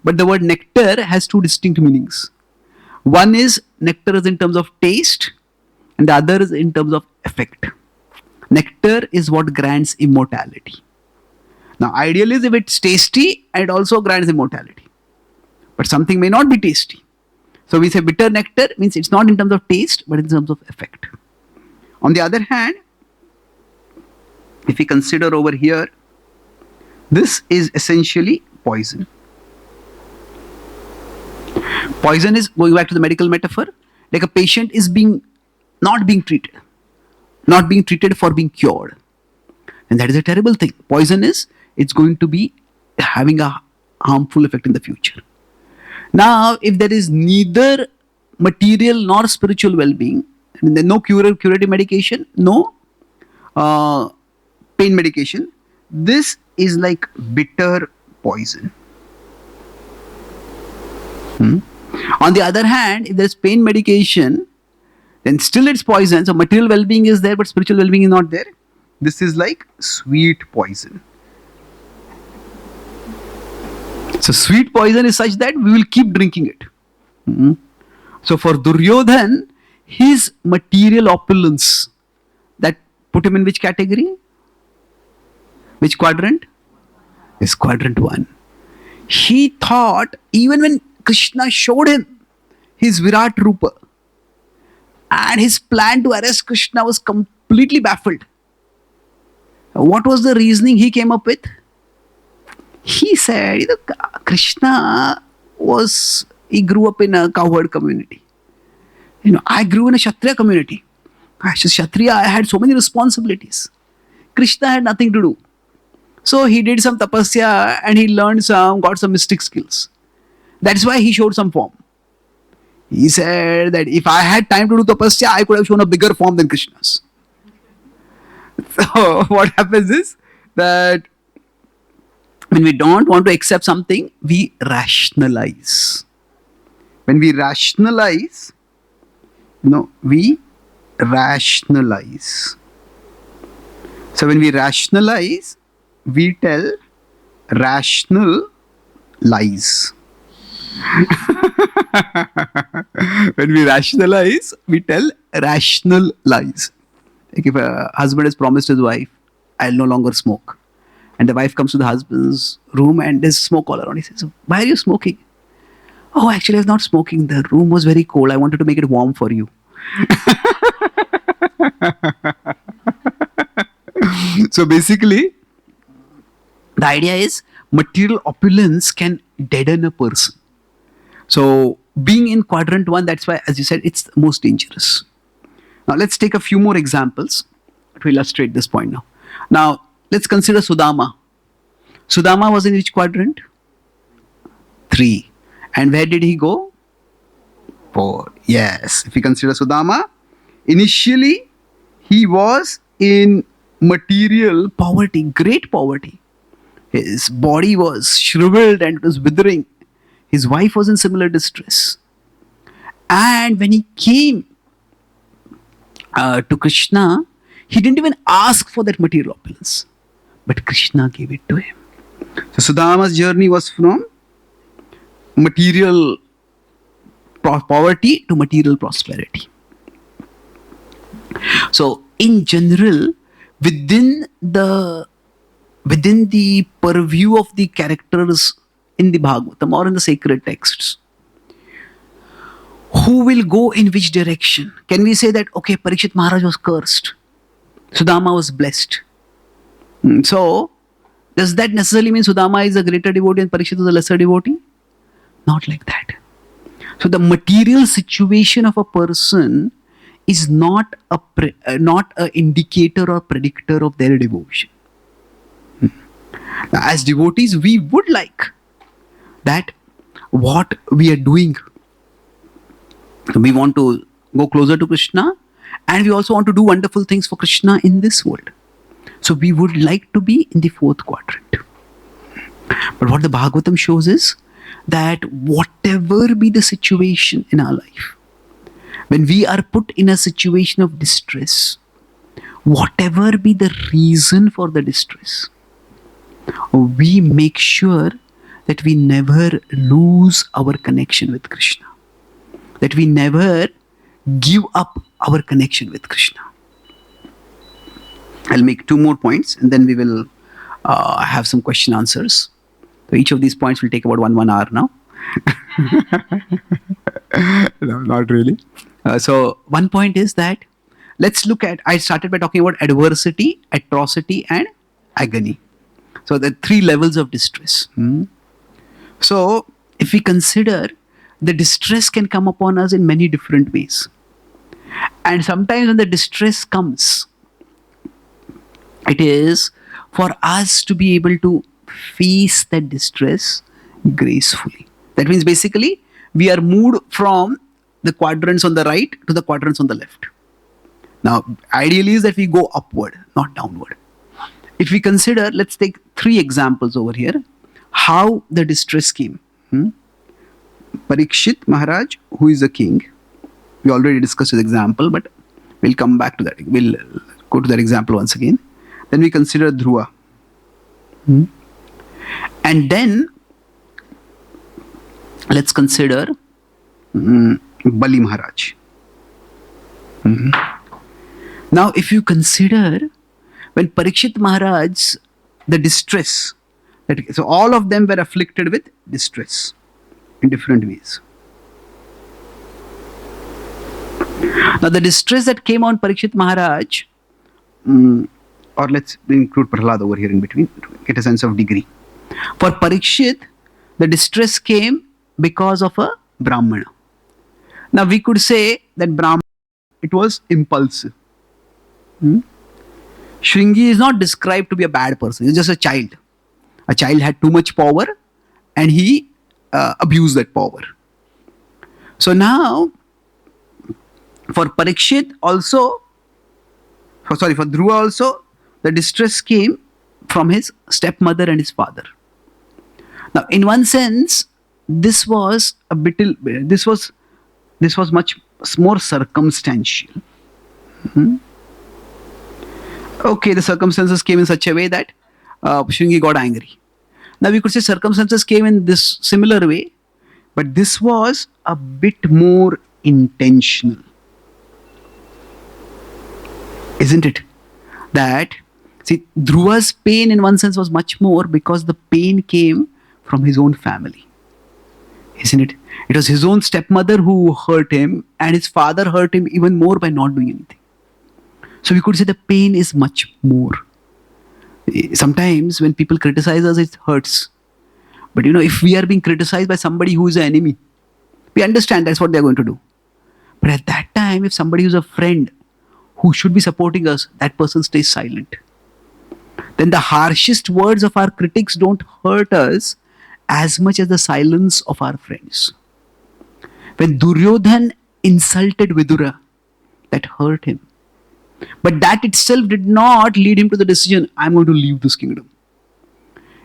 But the word nectar has two distinct meanings. One is nectar is in terms of taste, and the other is in terms of effect. Nectar is what grants immortality. Now, ideally, if it's tasty, and it also grants immortality. But something may not be tasty. So we say bitter nectar means it's not in terms of taste, but in terms of effect. On the other hand, if we consider over here, this is essentially poison. Poison is, going back to the medical metaphor, like a patient is not being treated for being cured. And that is a terrible thing. Poison is, it's going to be having a harmful effect in the future. Now, if there is neither material nor spiritual well-being, and there no curative medication, no pain medication, this is like bitter poison. On the other hand, if there is pain medication, then still it's poison. So material well-being is there, but spiritual well-being is not there. This is like sweet poison. So sweet poison is such that we will keep drinking it. So for Duryodhan, his material opulence, that put him in which category? Which quadrant? Is quadrant 1. He thought, even when Krishna showed him his Virat Rupa, and his plan to arrest Krishna was completely baffled. What was the reasoning he came up with? He said, Krishna he grew up in a cowherd community. I grew in a Kshatriya community. As a Kshatriya, I had so many responsibilities. Krishna had nothing to do. So he did some tapasya and he got some mystic skills. That's why he showed some form. He said that if I had time to do tapasya, I could have shown a bigger form than Krishna's. So what happens is that when we don't want to accept something, we rationalize. When we rationalize, we rationalize. So when we rationalize, we tell rational lies. When we rationalize, we tell rational lies. Like if a husband has promised his wife, I'll no longer smoke. And the wife comes to the husband's room and there's smoke all around. He says, why are you smoking? Oh, actually, I was not smoking. The room was very cold. I wanted to make it warm for you. So basically, the idea is material opulence can deaden a person. So being in quadrant 1, that's why, as you said, it's the most dangerous. Now let's take a few more examples to illustrate this point now. Now let's consider Sudama. Sudama was in which quadrant? 3. And where did he go? 4. Yes. If we consider Sudama, initially he was in material poverty, great poverty. His body was shriveled and it was withering. His wife was in similar distress. And when he came to Krishna, he didn't even ask for that material opulence. But Krishna gave it to him. So Sudama's journey was from material poverty to material prosperity. So in general, within the purview of the characters in the Bhagavatam or in the sacred texts, who will go in which direction? Can we say that, okay, Parikshit Maharaj was cursed, Sudama was blessed? So, does that necessarily mean Sudama is a greater devotee and Parikshit is a lesser devotee? Not like that. So, the material situation of a person is not a indicator or predictor of their devotion. As devotees, we would like that what we are doing, we want to go closer to Krishna, and we also want to do wonderful things for Krishna in this world. So we would like to be in the 4th quadrant. But what the Bhagavatam shows is that whatever be the situation in our life, when we are put in a situation of distress, whatever be the reason for the distress, we make sure that we never lose our connection with Krishna, that we never give up our connection with Krishna. I'll make 2 more points and then we will have some question answers. So each of these points will take about 1 hour now. No, not really. So one point is that let's look at, I started by talking about adversity, atrocity and agony. So the 3 levels of distress. So if we consider, the distress can come upon us in many different ways. And sometimes when the distress comes, it is for us to be able to face that distress gracefully. That means basically we are moved from the quadrants on the right to the quadrants on the left. Now, ideally is that we go upward, not downward. If we consider, let's take 3 examples over here, how the distress came. Parikshit Maharaj, who is a king, we already discussed his example, but we'll come back to that. We'll go to that example once again. Then we consider Dhruva. And then let's consider Bali Maharaj. Now, if you consider when Parikshit Maharaj, the distress, so all of them were afflicted with distress in different ways. Now, the distress that came on Parikshit Maharaj, or let's include Prahlad over here in between, to get a sense of degree. For Parikshit, the distress came because of a Brahmana. Now, we could say that Brahmana, it was impulsive. Shringi is not described to be a bad person. He's just a child. A child had too much power and he abused that power. So now, for Parikshit also, for Dhruva also, the distress came from his stepmother and his father. Now, in one sense, this was much more circumstantial. Okay, the circumstances came in such a way that Shringi got angry. Now, we could say circumstances came in this similar way, but this was a bit more intentional. Isn't it? That, see, Dhruva's pain in one sense was much more because the pain came from his own family. Isn't it? It was his own stepmother who hurt him, and his father hurt him even more by not doing anything. So we could say the pain is much more. Sometimes when people criticize us, it hurts. But if we are being criticized by somebody who is an enemy, we understand that's what they're going to do. But at that time, if somebody who's a friend who should be supporting us, that person stays silent, then the harshest words of our critics don't hurt us as much as the silence of our friends. When Duryodhan insulted Vidura, that hurt him. But that itself did not lead him to the decision, I'm going to leave this kingdom.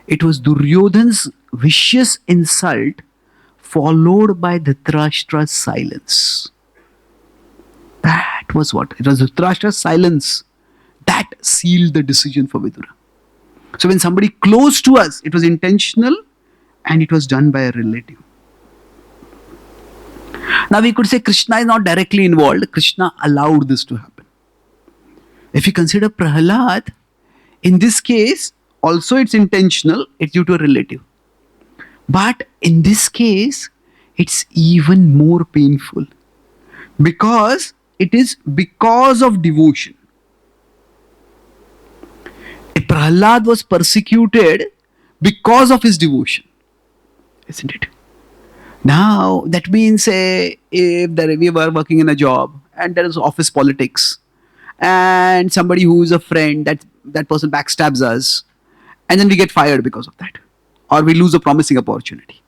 It was Duryodhan's vicious insult followed by Dhritarashtra's silence. That was what? It was Dhritarashtra's silence that sealed the decision for Vidura. So when somebody close to us, it was intentional and it was done by a relative. Now we could say Krishna is not directly involved. Krishna allowed this to happen. If you consider Prahlad, in this case, also it's intentional, it's due to a relative. But in this case, it's even more painful because it is because of devotion. Prahlad was persecuted because of his devotion. Isn't it? Now, that means if we were working in a job and there is office politics and somebody who is a friend, that person backstabs us and then we get fired because of that. Or we lose a promising opportunity.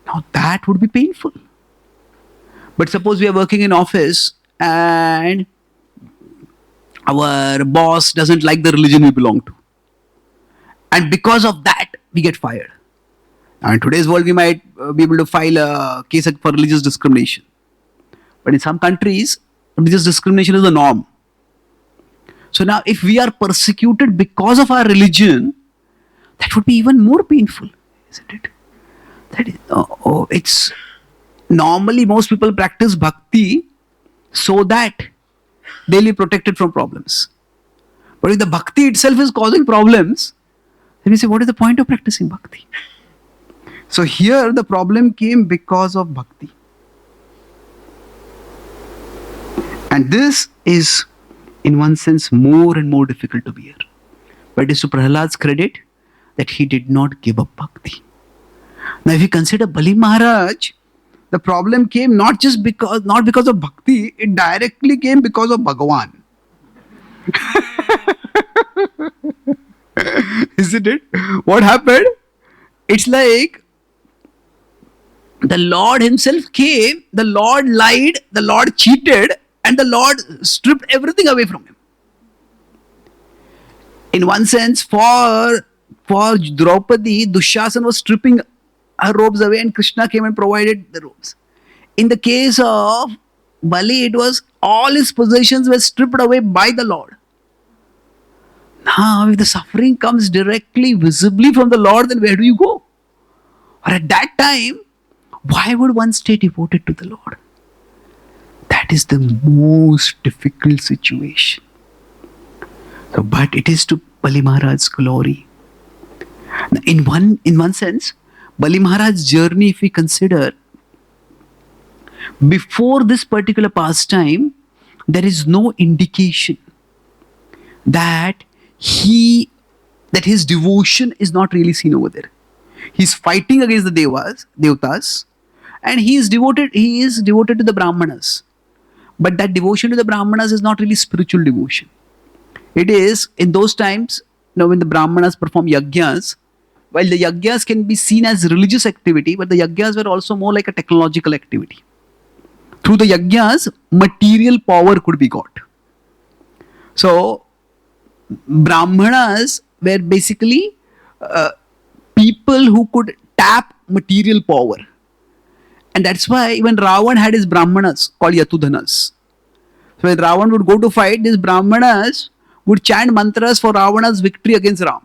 Now, that would be painful. But suppose we are working in office and our boss doesn't like the religion we belong to. And because of that, we get fired. Now, in today's world, we might be able to file a case for religious discrimination. But in some countries, religious discrimination is the norm. So now, if we are persecuted because of our religion, that would be even more painful, isn't it? That is, it's normally most people practice bhakti so that they'll be protected from problems. But if the bhakti itself is causing problems, then we say, what is the point of practicing bhakti? So here the problem came because of bhakti. And this is, in one sense, more and more difficult to bear. But it is to Prahlad's credit that he did not give up bhakti. Now, if you consider Bali Maharaj, the problem came not because of bhakti, it directly came because of Bhagavan. Isn't it? What happened? It's like the Lord himself came, the Lord lied, the Lord cheated, and the Lord stripped everything away from him. In one sense, for Draupadi, Dushasan was stripping her robes away and Krishna came and provided the robes. In the case of Bali, it was all his possessions were stripped away by the Lord. Now, if the suffering comes directly, visibly from the Lord, then where do you go? Or at that time, why would one stay devoted to the Lord? That is the most difficult situation. So, but it is to Bali Maharaj's glory. Now, in one sense, Bali Maharaj's journey, if we consider, before this particular pastime, there is no indication that his devotion is not really seen over there. He's fighting against the devatas, and he is devoted to the Brahmanas. But that devotion to the Brahmanas is not really spiritual devotion. It is, in those times, when the Brahmanas perform yajnas, while the yajnas can be seen as religious activity, but the yajnas were also more like a technological activity. Through the yajnas, material power could be got. So, Brahmanas were basically people who could tap material power. And that's why even Ravan had his Brahmanas called Yatudhanas. So when Ravan would go to fight, these Brahmanas would chant mantras for Ravana's victory against Ram.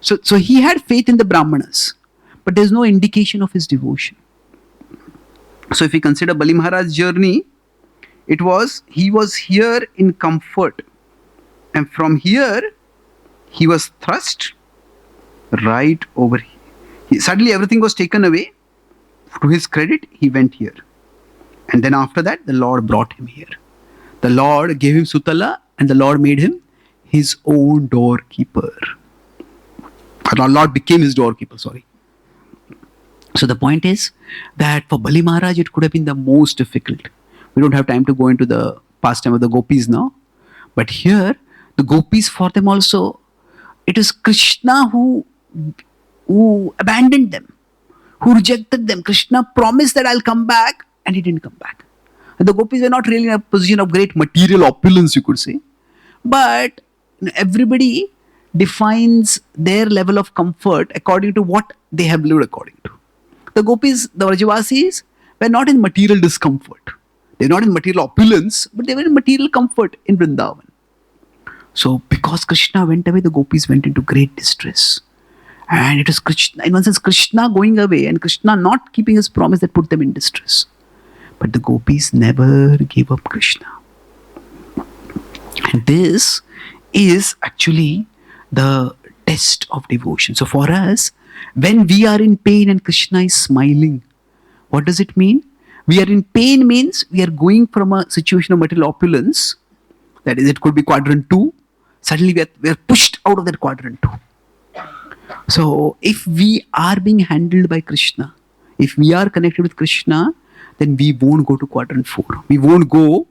So he had faith in the Brahmanas, but there's no indication of his devotion. So if we consider Bali Maharaj's journey, he was here in comfort. And from here, he was thrust right over here. Suddenly everything was taken away. To his credit, he went here. And then after that, the Lord brought him here. The Lord gave him Sutala and the Lord made him his own doorkeeper. The Lord became his doorkeeper, sorry. So the point is that for Bali Maharaj, it could have been the most difficult. We don't have time to go into the pastime of the gopis now. But here, the gopis, for them also, it is Krishna who abandoned them, who rejected them. Krishna promised that I'll come back, and he didn't come back. And the gopis were not really in a position of great material opulence, you could say. But everybody defines their level of comfort according to what they have lived according to. The gopis, the Vrajavasis, were not in material discomfort. They were not in material opulence, but they were in material comfort in Vrindavan. So because Krishna went away, the gopis went into great distress. And it is Krishna, in one sense, Krishna going away and Krishna not keeping his promise that put them in distress. But the gopis never gave up Krishna. And this is actually the test of devotion. So for us, when we are in pain and Krishna is smiling, what does it mean? We are in pain means we are going from a situation of material opulence, that is, it could be quadrant 2. Suddenly we are pushed out of that quadrant 2. So if we are being handled by Krishna, if we are connected with Krishna, then we won't go to quadrant 4. We won't go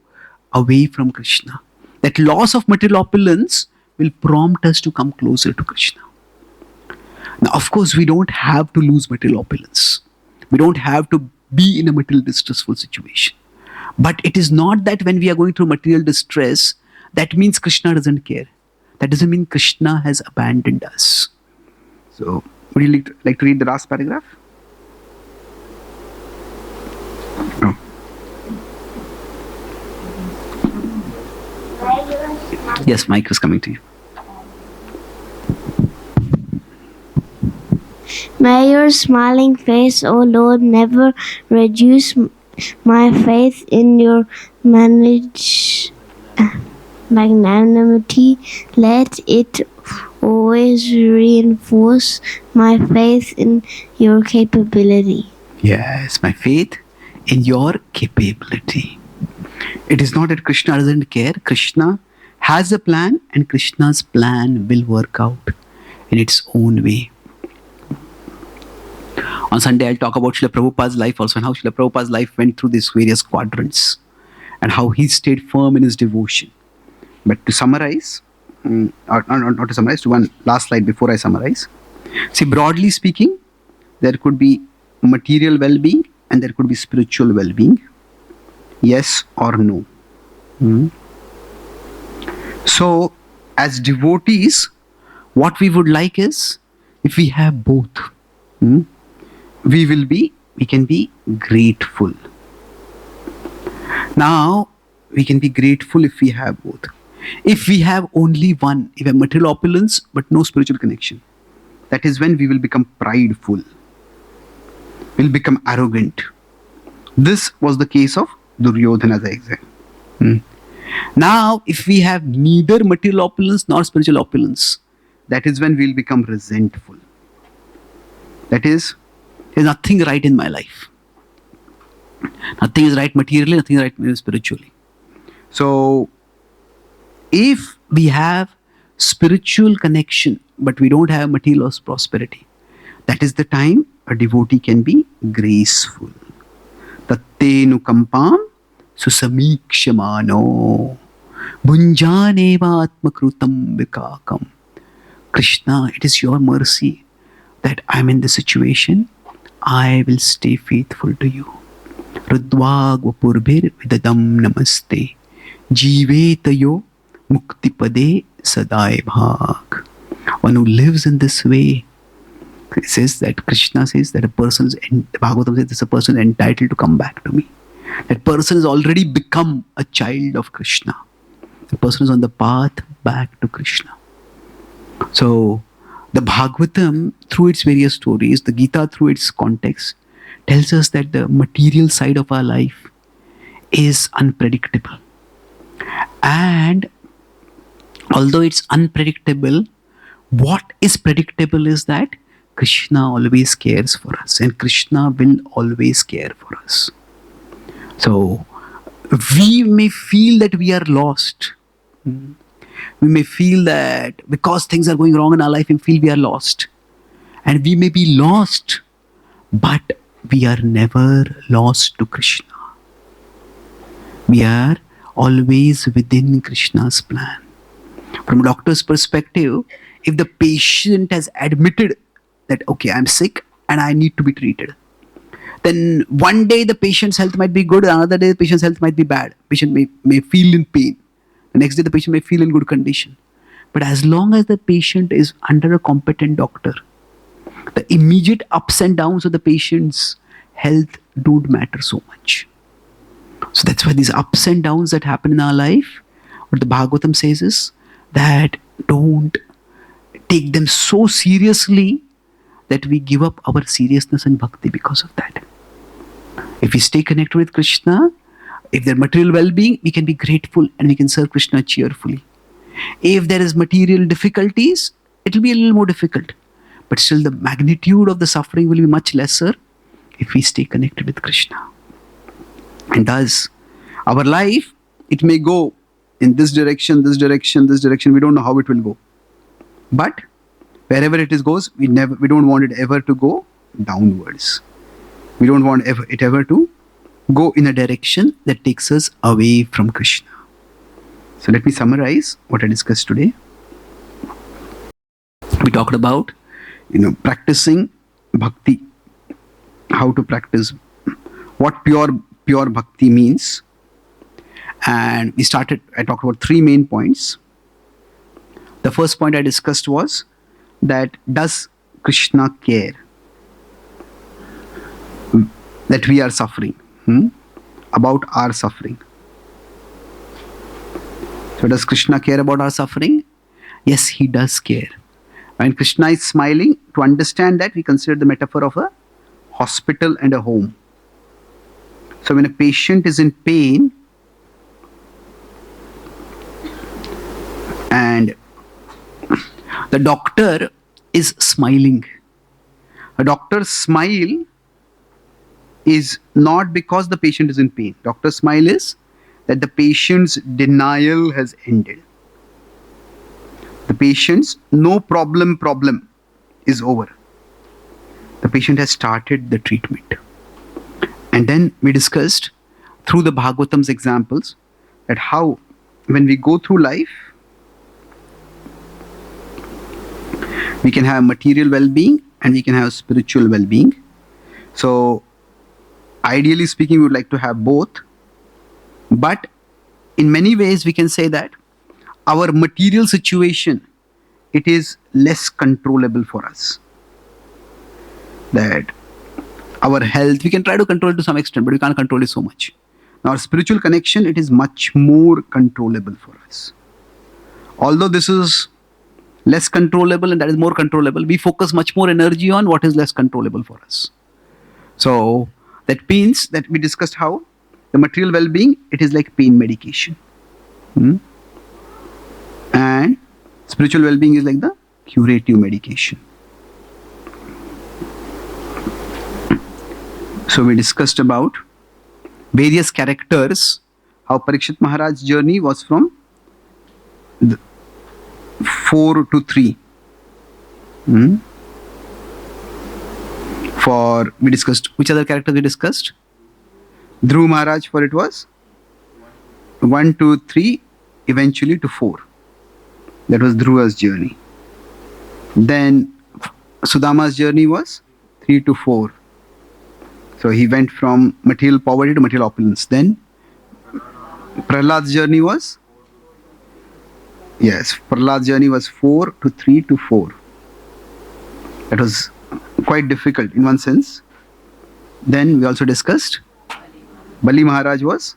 away from Krishna. That loss of material opulence will prompt us to come closer to Krishna. Now, of course, we don't have to lose material opulence. We don't have to be in a material distressful situation. But it is not that when we are going through material distress, that means Krishna doesn't care. That doesn't mean Krishna has abandoned us. So, would you like to read the last paragraph? No. Yes, Mike is coming to you. May your smiling face, O Lord, never reduce my faith in your magnanimity. Let it always reinforce my faith in your capability. Yes, my faith in your capability. It is not that Krishna doesn't care. Krishna has a plan, and Krishna's plan will work out in its own way. On Sunday, I'll talk about Srila Prabhupada's life also, and how Srila Prabhupada's life went through these various quadrants, and how he stayed firm in his devotion. But to summarize, not to summarize, to one last slide before I summarize. See, broadly speaking, there could be material well-being and there could be spiritual well-being. Yes or no? So, as devotees, what we would like is, if we have both, we can be grateful. Now, we can be grateful if we have both. If we have only one, if we have material opulence but no spiritual connection, that is when we will become prideful. We'll become arrogant. This was the case of Duryodhana, as I said. Now, if we have neither material opulence nor spiritual opulence, that is when we'll become resentful. That is, there's nothing right in my life. Nothing is right materially, nothing is right spiritually. So, if we have spiritual connection, but we don't have material prosperity, that is the time a devotee can be graceful. Tattenu kampam susamikshamano bhunjaneva atmakrutam vikakam. Krishna, it is your mercy that I'm in this situation. I will stay faithful to you. Rudvagvapurbhir vidadam namaste jivetayo muktipade sadai bhag. One who lives in this way, it says that Krishna says that a person is, Bhagavatam says, this a person entitled to come back to me. That person has already become a child of Krishna. The person is on the path back to Krishna. So, the Bhagavatam, through its various stories, the Gita through its context, tells us that the material side of our life is unpredictable. And although it's unpredictable, what is predictable is that Krishna always cares for us, and Krishna will always care for us. So, we may feel that we are lost. We may feel that because things are going wrong in our life, we feel we are lost. And we may be lost, but we are never lost to Krishna. We are always within Krishna's plan. From a doctor's perspective, if the patient has admitted that, okay, I'm sick and I need to be treated, then one day the patient's health might be good, another day the patient's health might be bad. Patient may feel in pain. The next day the patient may feel in good condition. But as long as the patient is under a competent doctor, the immediate ups and downs of the patient's health don't matter so much. So that's why these ups and downs that happen in our life, what the Bhagavatam says is that don't take them so seriously that we give up our seriousness and bhakti because of that. If we stay connected with Krishna, if there is material well-being, we can be grateful and we can serve Krishna cheerfully. If there is material difficulties, it will be a little more difficult. But still the magnitude of the suffering will be much lesser if we stay connected with Krishna. And thus, our life, it may go in this direction, this direction, this direction. We don't know how it will go. But wherever it goes, we don't want it ever to go downwards. We don't want it ever to go in a direction that takes us away from Krishna. So let me summarize what I discussed today. We talked about, practicing bhakti, how to practice, what pure bhakti means. And I talked about 3 main points. The first point I discussed was that does Krishna care that we are suffering? About our suffering. So does Krishna care about our suffering? Yes, he does care. When Krishna is smiling, to understand that, we consider the metaphor of a hospital and a home. So when a patient is in pain and the doctor is smiling, a doctor's smile is not because the patient is in pain. Doctor's smile is that the patient's denial has ended. The patient's no problem is over. The patient has started the treatment. And then we discussed through the Bhagavatam's examples that how when we go through life, we can have material well-being and we can have spiritual well-being. So ideally speaking, we would like to have both. But in many ways, we can say that our material situation, it is less controllable for us. That our health, we can try to control it to some extent, but we can't control it so much. Now, our spiritual connection, it is much more controllable for us. Although this is less controllable and that is more controllable, we focus much more energy on what is less controllable for us. So that means that we discussed how the material well-being, it is like pain medication. And spiritual well-being is like the curative medication. So we discussed about various characters, how Parikshit Maharaj's journey was from 4 to 3. For we discussed, which other characters we discussed? Dhruv Maharaj, for it was 1 to 3, eventually to 4. That was Dhruva's journey. Then Sudama's journey was 3 to 4. So he went from material poverty to material opulence. Then Prahlad's journey was, yes, Prahlad's journey was 4 to 3 to 4. That was quite difficult in one sense. Then we also discussed Bali Maharaj was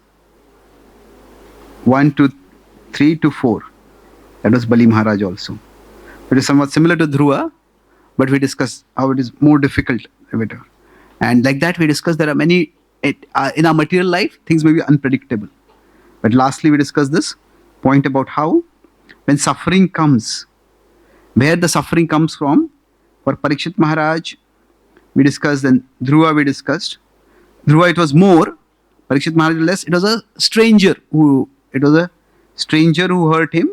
1 to 3 to 4. That was Bali Maharaj also. It is somewhat similar to Dhruva, but we discussed how it is more difficult. And like that, we discussed there are many, in our material life, things may be unpredictable. But lastly, we discussed this point about how when suffering comes, where the suffering comes from. For Parikshit Maharaj, we discussed, and Dhruva we discussed. Dhruva, it was more. Parikshit Maharaj less. It was a stranger who hurt him.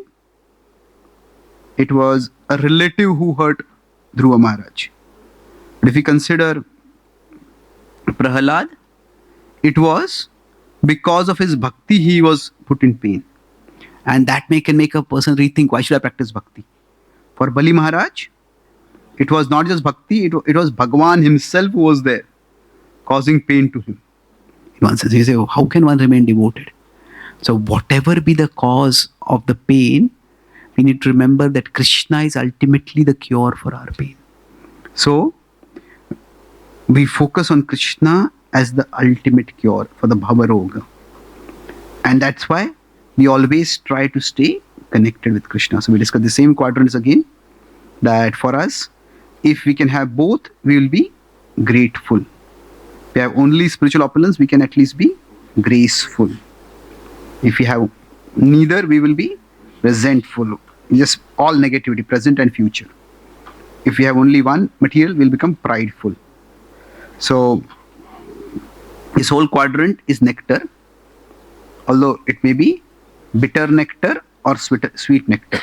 It was a relative who hurt Dhruva Maharaj. But if we consider Prahlad, it was because of his bhakti he was put in pain. And that can make a person rethink, why should I practice bhakti? For Bali Maharaj, it was not just bhakti, it was Bhagwan himself who was there, causing pain to him. In one sense, you say, how can one remain devoted? So whatever be the cause of the pain, we need to remember that Krishna is ultimately the cure for our pain. So we focus on Krishna as the ultimate cure for the Bhava Roga. And that's why we always try to stay connected with Krishna. So we discuss the same quadrants again, that for us, if we can have both, we will be grateful. If we have only spiritual opulence, we can at least be graceful. If we have neither, we will be resentful. Just all negativity, present and future. If we have only one material, we'll become prideful. So this whole quadrant is nectar, although it may be bitter nectar or sweet nectar.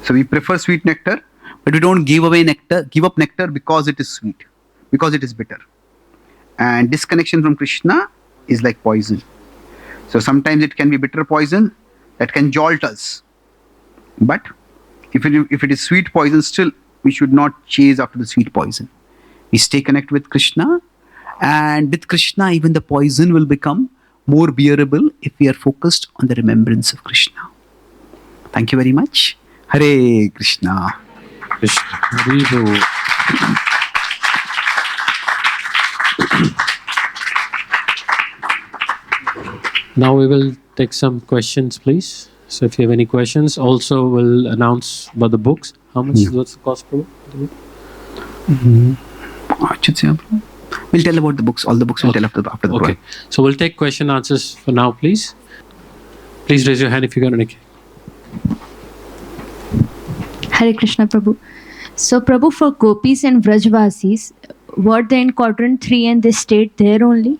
So we prefer sweet nectar, but we don't give up nectar because it is sweet, because it is bitter. And disconnection from Krishna is like poison. So sometimes it can be bitter poison that can jolt us. But if it is sweet poison, still we should not chase after the sweet poison. We stay connected with Krishna, and with Krishna even the poison will become more bearable if we are focused on the remembrance of Krishna. Thank you very much. Hare Krishna. Krishna. Hari Bol. Now we will take some questions, please. So if you have any questions, also we'll announce about the books. How much what's the cost per book? We'll tell about the books. All the books we'll tell after the Okay. program. So we'll take question answers for now, please. Please raise your hand if you got any. Hare Krishna Prabhu. So Prabhu, for gopis and Vrajvasis, were they in quadrant 3 and they stayed there only?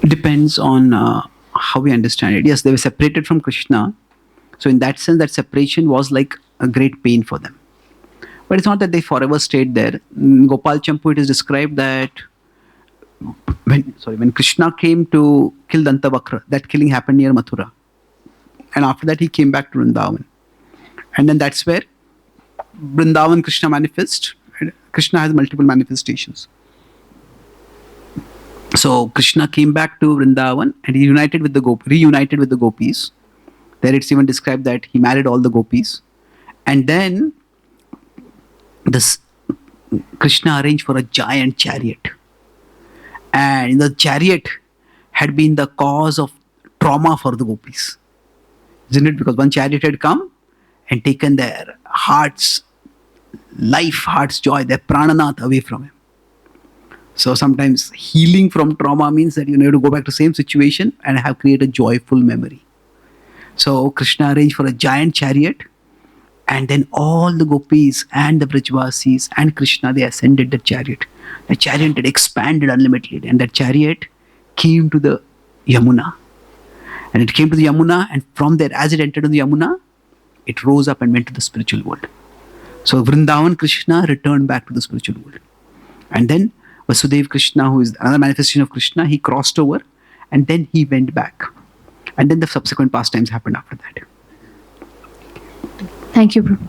Depends on how we understand it. Yes, they were separated from Krishna. So in that sense, that separation was like a great pain for them. But it's not that they forever stayed there. In Gopal Champu, it is described that when Krishna came to kill Dantavakra, that killing happened near Mathura. And after that, he came back to Vrindavan. And then that's where Vrindavan Krishna manifests. Krishna has multiple manifestations. So Krishna came back to Vrindavan and he reunited with the gopis. There it's even described that he married all the gopis. And then this Krishna arranged for a giant chariot. And the chariot had been the cause of trauma for the gopis. Isn't it? Because one chariot had come and taken their heart's joy, their prananath away from him. So sometimes healing from trauma means that you have to go back to the same situation and have created a joyful memory. So Krishna arranged for a giant chariot, and then all the gopis and the Vrajvasis and Krishna, they ascended the chariot. The chariot had expanded unlimitedly, and that chariot came to the Yamuna. And it came to the Yamuna, and from there, as it entered in the Yamuna, it rose up and went to the spiritual world. So Vrindavan Krishna returned back to the spiritual world. And then Vasudev Krishna, who is another manifestation of Krishna, he crossed over and then he went back. And then the subsequent pastimes happened after that. Thank you, Prabhu.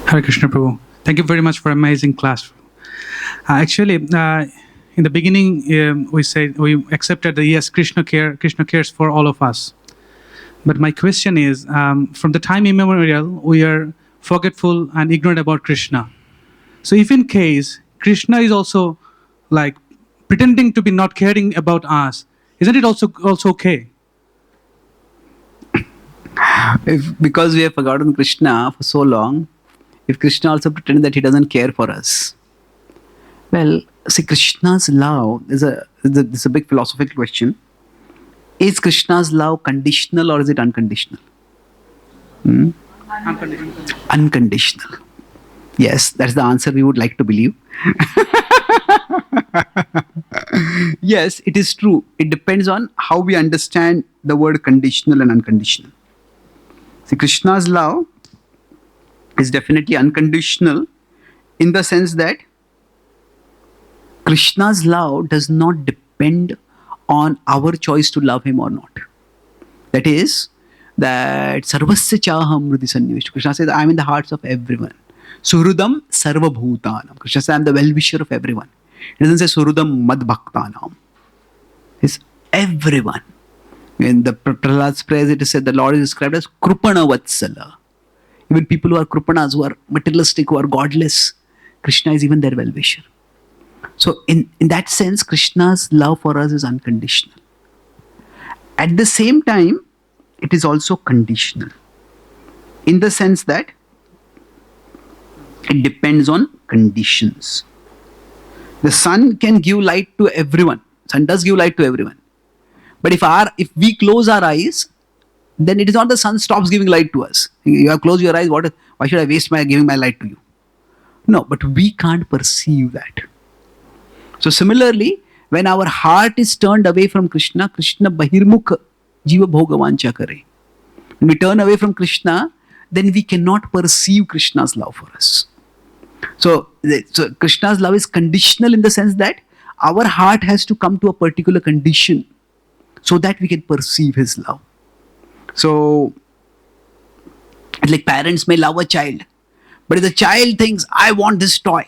Hare Krishna Prabhu. Thank you very much for amazing class. Actually, in the beginning, we accepted that yes, Krishna cares for all of us. But my question is, from the time immemorial, we are forgetful and ignorant about Krishna. So if in case Krishna is also like pretending to be not caring about us, isn't it also okay? Because we have forgotten Krishna for so long, if Krishna also pretended that he doesn't care for us, well, see, Krishna's love is a big philosophical question. Is Krishna's love conditional or is it unconditional? Unconditional. Yes, that's the answer we would like to believe. Yes, it is true. It depends on how we understand the word conditional and unconditional. See, Krishna's love is definitely unconditional in the sense that Krishna's love does not depend on our choice to love him or not. That is, that sarvasya chaham hrudi sannivishta. Krishna says, I am in the hearts of everyone. Suhrudam sarva bhutanam. Krishna says, I am the well-wisher of everyone. He doesn't say surudam mad bhaktanam. It's everyone. In the Prahlad's prayers, it is said the Lord is described as krupana vatsala. Even people who are krupanas, who are materialistic, who are godless, Krishna is even their well-wisher. So in that sense, Krishna's love for us is unconditional. At the same time, it is also conditional. In the sense that it depends on conditions. The sun can give light to everyone. Sun does give light to everyone. But if we close our eyes, then it is not the sun stops giving light to us. You have closed your eyes, why should I waste giving my light to you? No, but we can't perceive that. So similarly, when our heart is turned away from Krishna, Krishna bahirmukha jiva bhogavancha kare. When we turn away from Krishna, then we cannot perceive Krishna's love for us. So Krishna's love is conditional in the sense that our heart has to come to a particular condition so that we can perceive his love. So, like parents may love a child, but if the child thinks, I want this toy,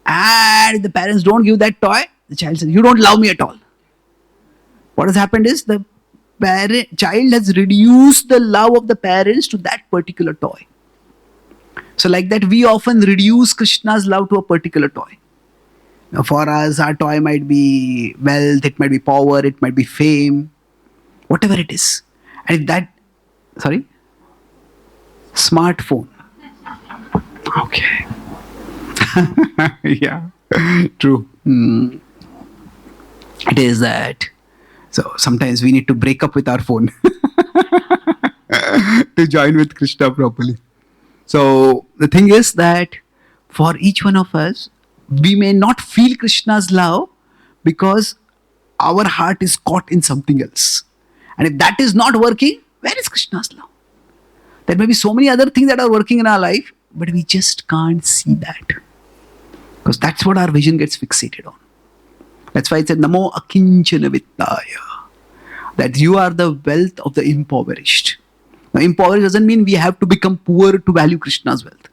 and the parents don't give that toy, the child says, "You don't love me at all." What has happened is the child has reduced the love of the parents to that particular toy. So, like that, we often reduce Krishna's love to a particular toy. Now, for us, our toy might be wealth, it might be power, it might be fame, whatever it is. And if that, sorry, smartphone. Okay. Yeah, true. It is that. So sometimes we need to break up with our phone to join with Krishna properly. So the thing is that for each one of us, we may not feel Krishna's love because our heart is caught in something else. And if that is not working, where is Krishna's love? There may be so many other things that are working in our life, but we just can't see that. Because that's what our vision gets fixated on. That's why it said, Namo Akinchana Vittaya. That you are the wealth of the impoverished. Now, impoverished doesn't mean we have to become poor to value Krishna's wealth.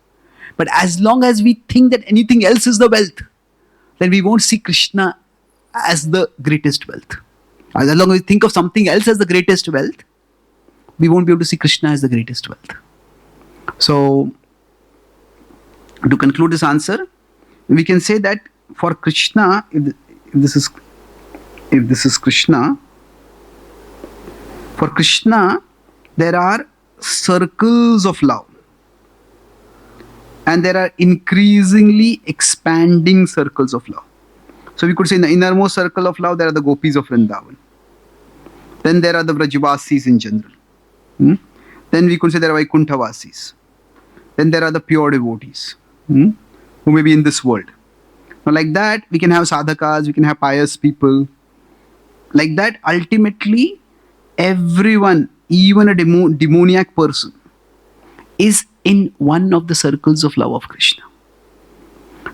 But as long as we think that anything else is the wealth, then we won't see Krishna as the greatest wealth. As long as we think of something else as the greatest wealth, we won't be able to see Krishna as the greatest wealth. So, to conclude this answer, we can say that for Krishna, if this is Krishna, for Krishna, there are circles of love. And there are increasingly expanding circles of love. So we could say in the innermost circle of love, there are the gopis of Vrindavan. Then there are the Vrajavasis in general. Then we could say there are Vaikuntavasis. Then there are the pure devotees who may be in this world. Now, like that, we can have sadhakas, we can have pious people. Like that, ultimately, everyone, even a demoniac person, is in one of the circles of love of Krishna.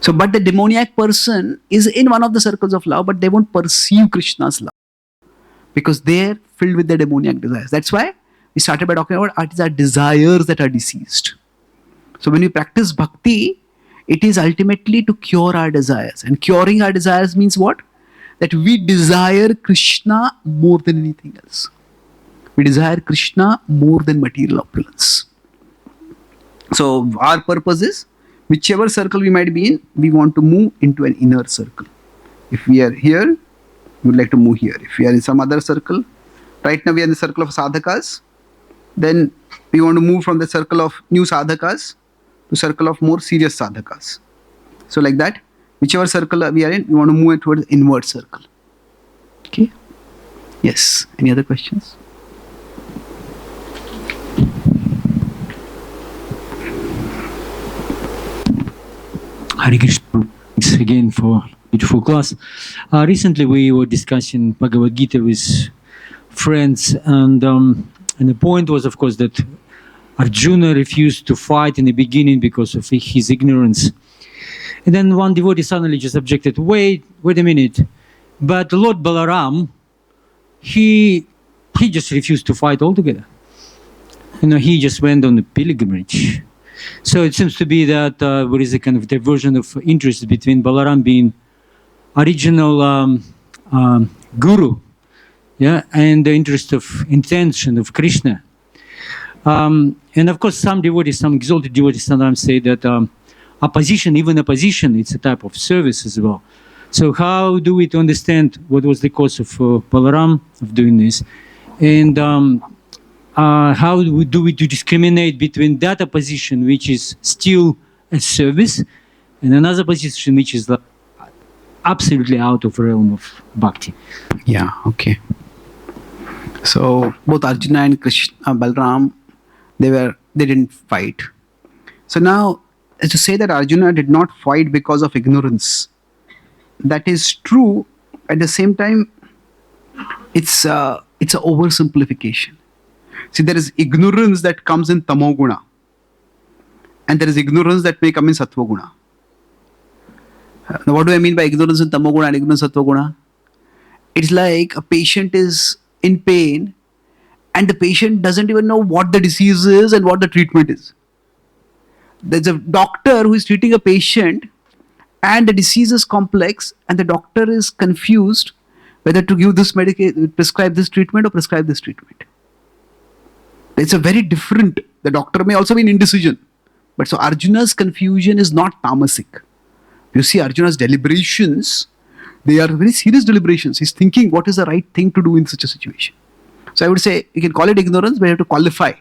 So, but the demoniac person is in one of the circles of love, but they won't perceive Krishna's love because they're filled with the demoniac desires. That's why we started by talking about it is our desires that are diseased. So, when we practice bhakti, it is ultimately to cure our desires. And curing our desires means what? That we desire Krishna more than anything else. We desire Krishna more than material opulence. So our purpose is, whichever circle we might be in, we want to move into an inner circle. If we are here, we would like to move here. If we are in some other circle, right now we are in the circle of sadhakas, then we want to move from the circle of new sadhakas to circle of more serious sadhakas. So like that, whichever circle we are in, we want to move towards the inward circle. Okay? Yes. Any other questions? Hare Krishna. Thanks again for beautiful class. Recently we were discussing Bhagavad Gita with friends, and the point was, of course, that Arjuna refused to fight in the beginning because of his ignorance. And then one devotee suddenly just objected, wait a minute. But Lord Balaram, he just refused to fight altogether. He just went on a pilgrimage. So it seems to be that there is a kind of diversion of interest between Balaram being original guru, and the interest of intention of Krishna. And of course, some devotees, some exalted devotees sometimes say that opposition, it's a type of service as well. So how do we to understand what was the cause of Balaram of doing this? And how do we discriminate between that opposition, which is still a service, and another position which is absolutely out of realm of bhakti? Yeah, okay. So both Arjuna and Krishna, Balaram, they didn't fight. So now, to say that Arjuna did not fight because of ignorance, that is true. At the same time, it's a oversimplification. See, there is ignorance that comes in tamoguna, and there is ignorance that may come in sattva-guna. Now, what do I mean by ignorance in tamoguna and ignorance in sattva-guna? It's like a patient is in pain, and the patient doesn't even know what the disease is and what the treatment is. There's a doctor who is treating a patient, and the disease is complex, and the doctor is confused whether to give this medication, prescribe this treatment, or prescribe this treatment. It's a very different. The doctor may also be in indecision, but so Arjuna's confusion is not tamasic. You see Arjuna's deliberations; they are very serious deliberations. He's thinking what is the right thing to do in such a situation. So I would say you can call it ignorance, but you have to qualify.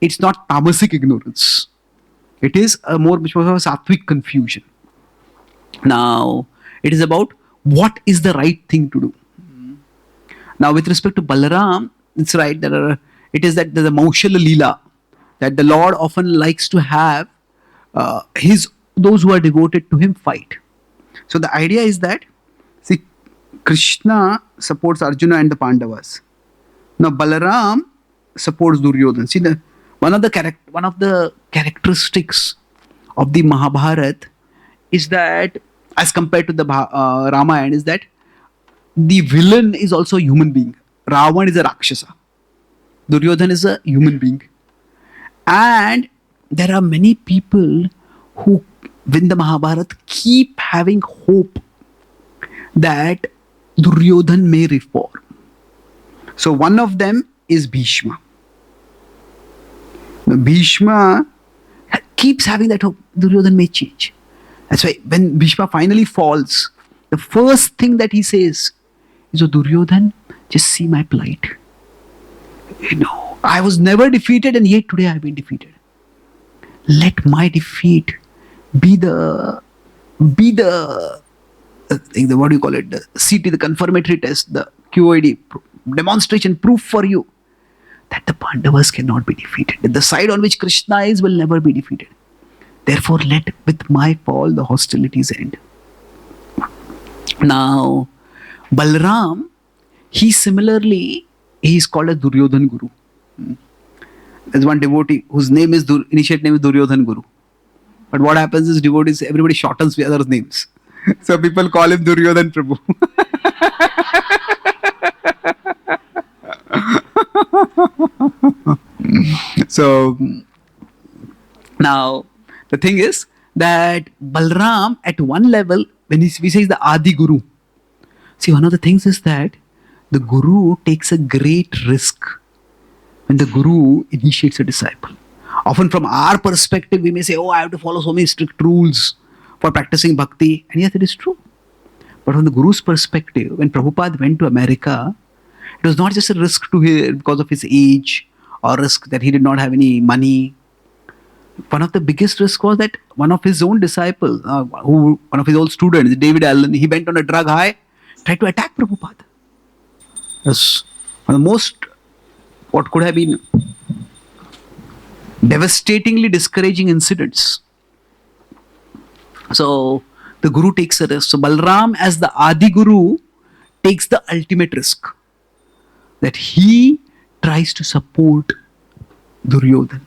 It's not tamasic ignorance. It is much more of a sattvic confusion. Now, it is about what is the right thing to do. Now, with respect to Balaram, it's right that it is that the Maushala Leela, that the Lord often likes to have those who are devoted to him fight. So the idea is that, see, Krishna supports Arjuna and the Pandavas. Now Balaram supports Duryodhana. See, one of the characteristics of the Mahabharata is that, as compared to the Ramayana, is that the villain is also a human being. Ravan is a Rakshasa. Duryodhana is a human being. And there are many people who, in the Mahabharata, keep having hope that Duryodhana may reform. So one of them is Bhishma. Now, Bhishma keeps having that hope Duryodhana may change. That's why when Bhishma finally falls, the first thing that he says is, "Oh Duryodhana, just see my plight. I was never defeated, and yet today I've been defeated. Let my defeat be the what do you call it? The CT, the confirmatory test, the QID demonstration, proof for you that the Pandavas cannot be defeated. That the side on which Krishna is will never be defeated. Therefore, let with my fall the hostilities end." Now, Balram, he is called a Duryodhan Guru. There's one devotee whose name is initiate name is Duryodhan Guru. But what happens is devotees, everybody shortens the others' names. So people call him Duryodhan Prabhu. So now the thing is that Balram at one level, when we say he's the Adi Guru, see, one of the things is that the Guru takes a great risk when the Guru initiates a disciple. Often from our perspective, we may say, "Oh, I have to follow so many strict rules for practicing bhakti." And yes, it is true. But from the Guru's perspective, when Prabhupada went to America, it was not just a risk to him because of his age or risk that he did not have any money. One of the biggest risks was that one of his own disciples, one of his old students, David Allen, he went on a drug high, tried to attack Prabhupada. Yes, one of the most, what could have been devastatingly discouraging incidents. So the Guru takes a risk. So Balram, as the Adi Guru, takes the ultimate risk, that he tries to support Duryodhana.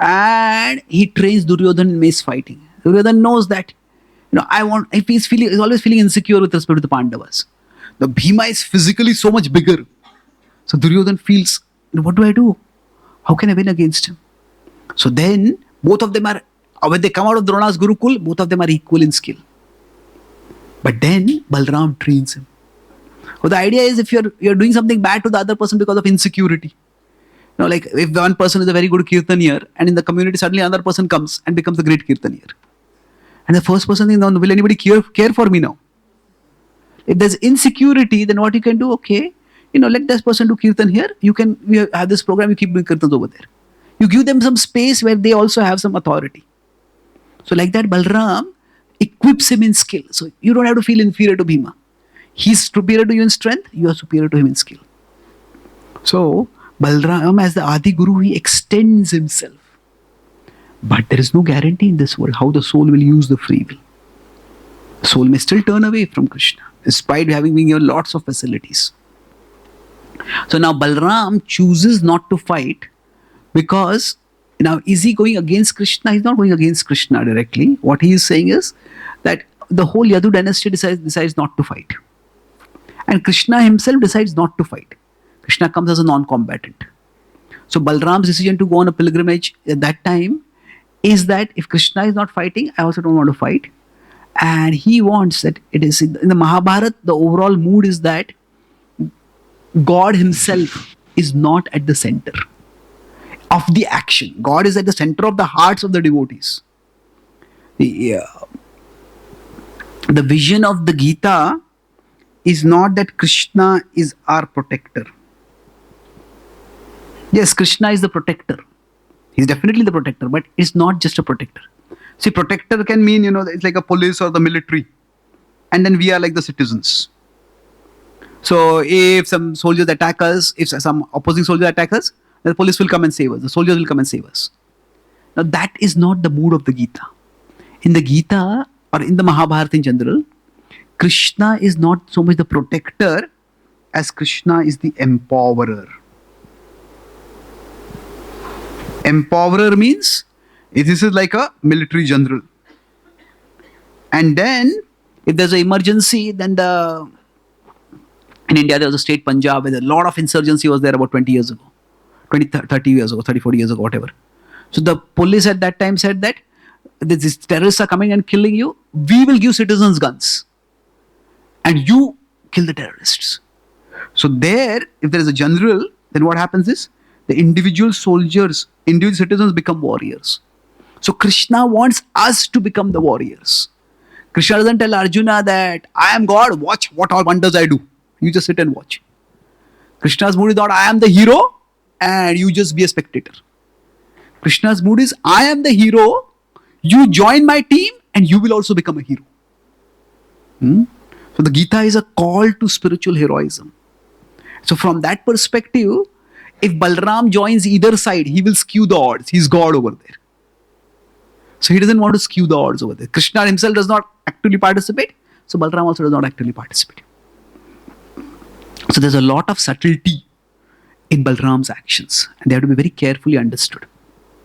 And he trains Duryodhana in mace fighting. Duryodhana knows that, he's always feeling insecure with respect to the Pandavas. The Bhima is physically so much bigger. So Duryodhana feels, what do I do? How can I win against him? So then, both of them are, when they come out of Drona's Gurukul, both of them are equal in skill. But then, Balram trains him. So the idea is, if you're doing something bad to the other person because of insecurity, like if one person is a very good kirtanier, and in the community suddenly another person comes and becomes a great kirtanier. And the first person thinks, "No, will anybody care for me now?" If there's insecurity, then what you can do, okay, let this person do kirtan here. We have this program, you keep doing kirtans over there. You give them some space where they also have some authority. So like that, Balram equips him in skill. So you don't have to feel inferior to Bhima. He's superior to you in strength, you are superior to him in skill. So Balram, as the Adi Guru, he extends himself. But there is no guarantee in this world how the soul will use the free will. The soul may still turn away from Krishna, despite having been given lots of facilities. So now Balram chooses not to fight, because now is he going against Krishna? He's not going against Krishna directly. What he is saying is that the whole Yadu dynasty decides not to fight. And Krishna himself decides not to fight. Krishna comes as a non-combatant. So Balram's decision to go on a pilgrimage at that time is that if Krishna is not fighting, I also don't want to fight. And he wants that it is in the Mahabharata, the overall mood is that God himself is not at the center of the action. God is at the center of the hearts of the devotees. The vision of the Gita is not that Krishna is our protector. Yes, Krishna is the protector. He's definitely the protector, but it's not just a protector. See, protector can mean, it's like a police or the military. And then we are like the citizens. So if some soldiers attack us, if some opposing soldiers attack us, the police will come and save us. The soldiers will come and save us. Now that is not the mood of the Gita. In the Gita or in the Mahabharata in general, Krishna is not so much the protector as Krishna is the empowerer. Empowerer means this is like a military general. And then if there's an emergency, then in India there was a state Punjab where a lot of insurgency was there about 20 years ago. 20, 30 years ago, 30, 40 years ago, whatever. So the police at that time said that these terrorists are coming and killing you. We will give citizens guns. And you kill the terrorists. So there, if there is a general, then what happens is the individual soldiers, individual citizens become warriors. So Krishna wants us to become the warriors. Krishna doesn't tell Arjuna that I am God, watch what all wonders I do. You just sit and watch. Krishna's mood is not I am the hero and you just be a spectator. Krishna's mood is I am the hero, you join my team and you will also become a hero. So the Gita is a call to spiritual heroism. So from that perspective, if Balram joins either side, he will skew the odds. He's God over there. So he doesn't want to skew the odds over there. Krishna himself does not actively participate. So Balram also does not actively participate. So there's a lot of subtlety in Balram's actions. And they have to be very carefully understood.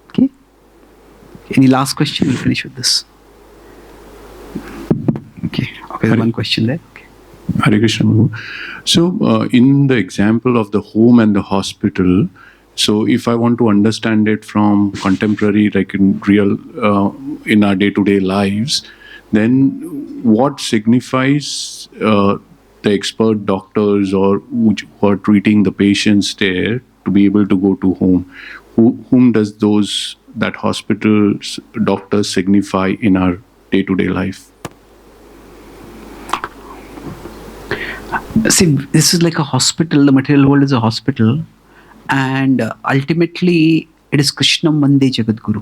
Okay? Any last question? We'll finish with this. Okay, there's one question there. Okay. Hare Krishna Prabhu. So, in the example of the home and the hospital, so if I want to understand it from contemporary, like in real, in our day-to-day lives, then what signifies the expert doctors or who are treating the patients there to be able to go to home? Whom does that hospital's doctors signify in our day-to-day life? See, this is like a hospital. The material world is a hospital. And ultimately, it is Krishna Vande Jagat Guru.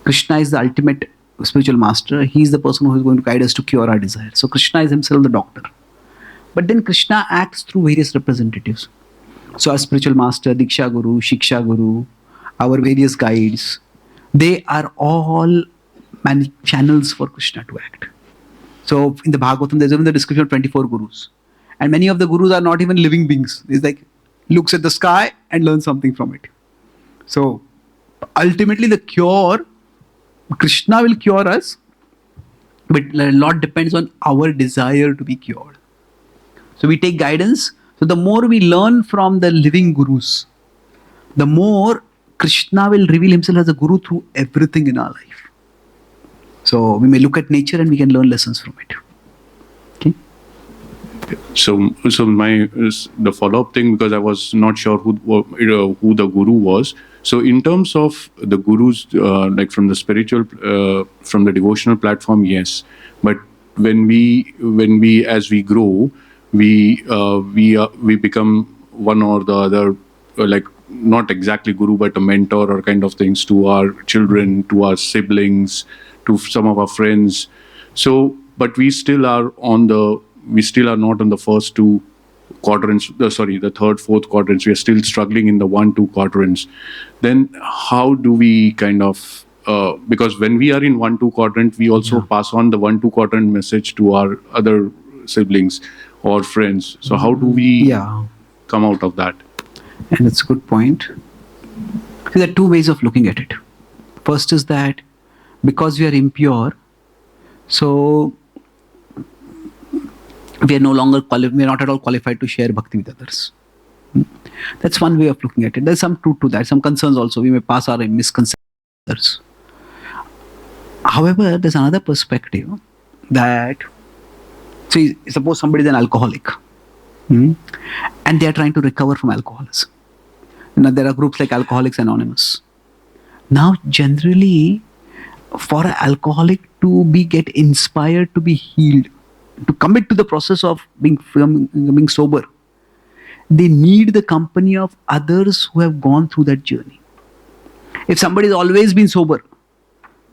Krishna is the ultimate spiritual master. He is the person who is going to guide us to cure our desire. So Krishna is himself the doctor. But then Krishna acts through various representatives. So our spiritual master, Diksha Guru, Shiksha Guru, our various guides, they are all channels for Krishna to act. So in the Bhagavatam, there's even the description of 24 gurus. And many of the gurus are not even living beings. It's like, looks at the sky and learns something from it. So ultimately the cure, Krishna will cure us, but a lot depends on our desire to be cured. So we take guidance. So the more we learn from the living gurus, the more Krishna will reveal himself as a guru through everything in our life. So we may look at nature and we can learn lessons from it. Okay. So the follow-up thing, because I was not sure who the guru was. So in terms of the gurus, like from the spiritual, from the devotional platform, yes. But when we as we grow, we become one or the other, like not exactly guru, but a mentor or kind of things to our children, to our siblings, to some of our friends. So, but we still are not on the first two quadrants, the third, fourth quadrants. We are still struggling in the 1-2 quadrants. Then how do we kind of, because when we are in 1-2 quadrant, we also pass on the 1-2 quadrant message to our other siblings or friends. So how do we come out of that? And that's a good point. See, there are two ways of looking at it. First is that because we are impure, so we are no longer we are not at all qualified to share bhakti with others. That's one way of looking at it. There's some truth to that, some concerns also. We may pass our misconceptions. However, there's another perspective that, see, suppose somebody is an alcoholic, and they are trying to recover from alcoholism. Now, there are groups like Alcoholics Anonymous. Now, generally, for an alcoholic to get inspired to be healed, to commit to the process of being sober, they need the company of others who have gone through that journey. If somebody has always been sober,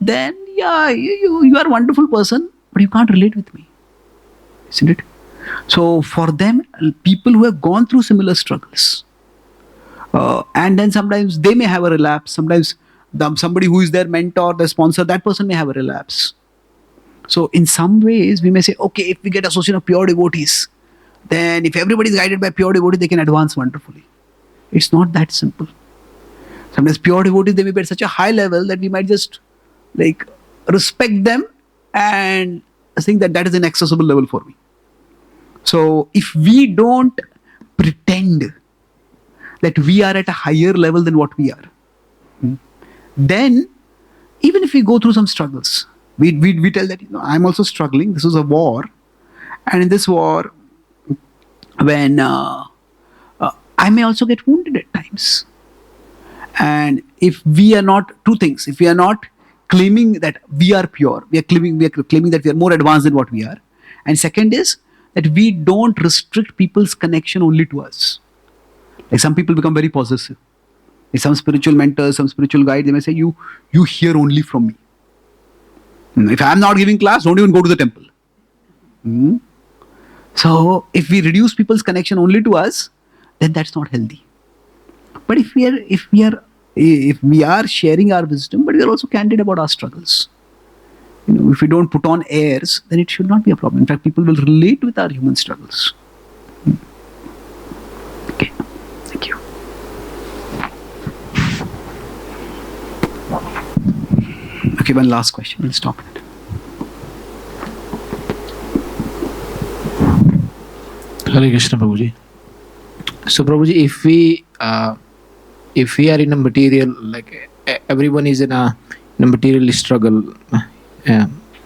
then yeah, you are a wonderful person, but you can't relate with me, isn't it? So for them, people who have gone through similar struggles, and then sometimes they may have a relapse. Sometimes somebody who is their mentor, their sponsor, that person may have a relapse. So in some ways, we may say, okay, if we get association of pure devotees, then if everybody is guided by pure devotees, they can advance wonderfully. It's not that simple. Sometimes pure devotees, they may be at such a high level that we might just like respect them and think that that is an accessible level for me. So if we don't pretend that we are at a higher level than what we are, then even if we go through some struggles, we tell that, I'm also struggling. This is a war, and in this war, when I may also get wounded at times. And if we are not, two things, if we are not claiming that we are pure, we are claiming that we are more advanced than what we are. And second is that we don't restrict people's connection only to us. Like some people become very possessive. Like some spiritual mentors, some spiritual guides, they may say, you hear only from me. If I am not giving class, don't even go to the temple. So if we reduce people's connection only to us, then that's not healthy. But if we are sharing our wisdom, but we are also candid about our struggles, if we don't put on airs, then it should not be a problem. In fact, people will relate with our human struggles. Okay, thank you. Okay, one last question. We'll stop it. Hare Krishna, Prabhuji. So, Prabhuji, if we are in a material, like everyone is in a material struggle,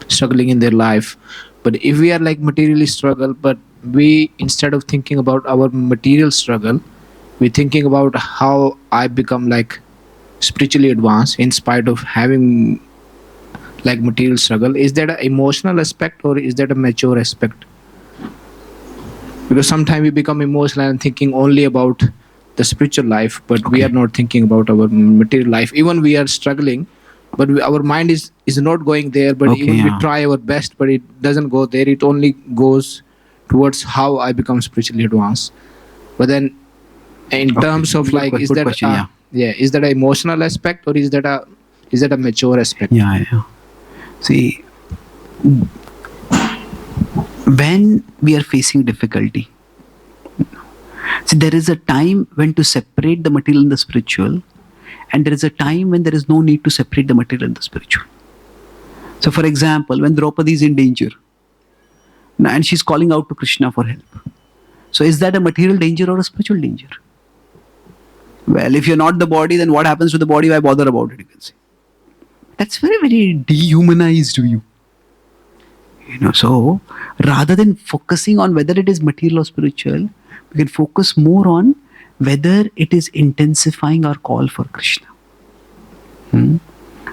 struggling in their life, but if we are like materially struggle, but we, instead of thinking about our material struggle, we're thinking about how I become like spiritually advanced in spite of having like material struggle. Is that an emotional aspect or is that a mature aspect? Because sometimes we become emotional and thinking only about the spiritual life, but we are not thinking about our material life. Even we are struggling, but our mind is not going there. But even we try our best, but it doesn't go there. It only goes towards how I become spiritually advanced. But then, in terms of like, is that is that an emotional aspect or is that a mature aspect? Yeah. See, when we are facing difficulty, see, there is a time when to separate the material and the spiritual, and there is a time when there is no need to separate the material and the spiritual. So, for example, when Draupadi is in danger, and she's calling out to Krishna for help, so is that a material danger or a spiritual danger? Well, if you're not the body, then what happens to the body? Why bother about it? You can say that's very, very dehumanized view. So rather than focusing on whether it is material or spiritual, we can focus more on whether it is intensifying our call for Krishna.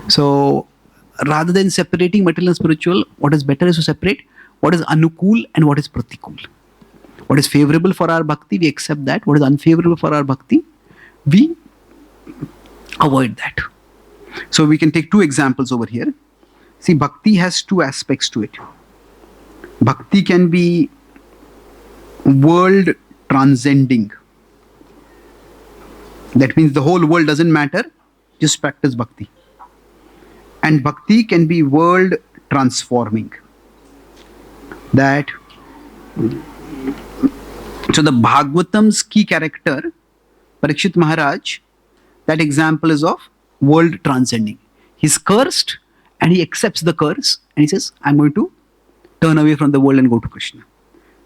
So rather than separating material and spiritual, what is better is to separate what is anukul and what is pratikul. What is favorable for our bhakti, we accept that. What is unfavorable for our bhakti, we avoid that. So we can take two examples over here. See, bhakti has two aspects to it. Bhakti can be world transcending. That means the whole world doesn't matter, just practice bhakti. And bhakti can be world transforming. So the Bhagavatam's key character, Parikshit Maharaj, that example is of world transcending. He's cursed and he accepts the curse and he says, I'm going to turn away from the world and go to Krishna.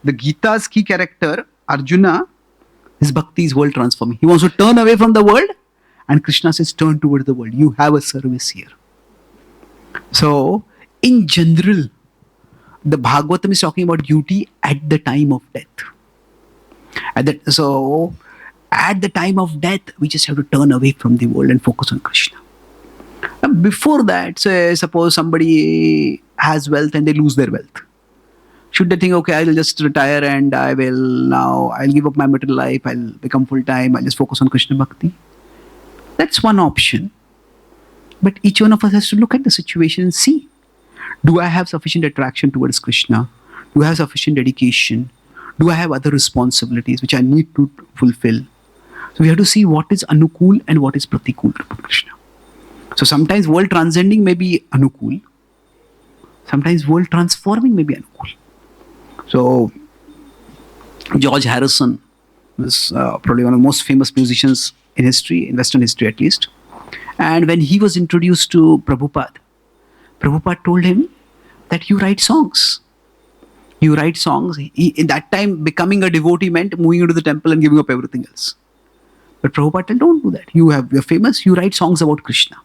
The Gita's key character, Arjuna, his bhakti is world transforming. He wants to turn away from the world and Krishna says, turn towards the world. You have a service here. So, in general, the Bhagavatam is talking about duty at the time of death. So at the time of death, we just have to turn away from the world and focus on Krishna. Before that, say, suppose somebody has wealth and they lose their wealth. Should they think, okay, I'll just retire and I'll give up my material life, I'll become full-time, I'll just focus on Krishna Bhakti? That's one option. But each one of us has to look at the situation and see, do I have sufficient attraction towards Krishna? Do I have sufficient dedication? Do I have other responsibilities which I need to fulfill? So we have to see what is anukul and what is pratikul to Krishna. So sometimes world transcending may be anukul. Sometimes world transforming may be anukul. So George Harrison was probably one of the most famous musicians in history, in Western history at least. And when he was introduced to Prabhupada told him that you write songs. You write songs. In that time, becoming a devotee meant moving into the temple and giving up everything else. But Prabhupada said, don't do that. You're famous, you write songs about Krishna.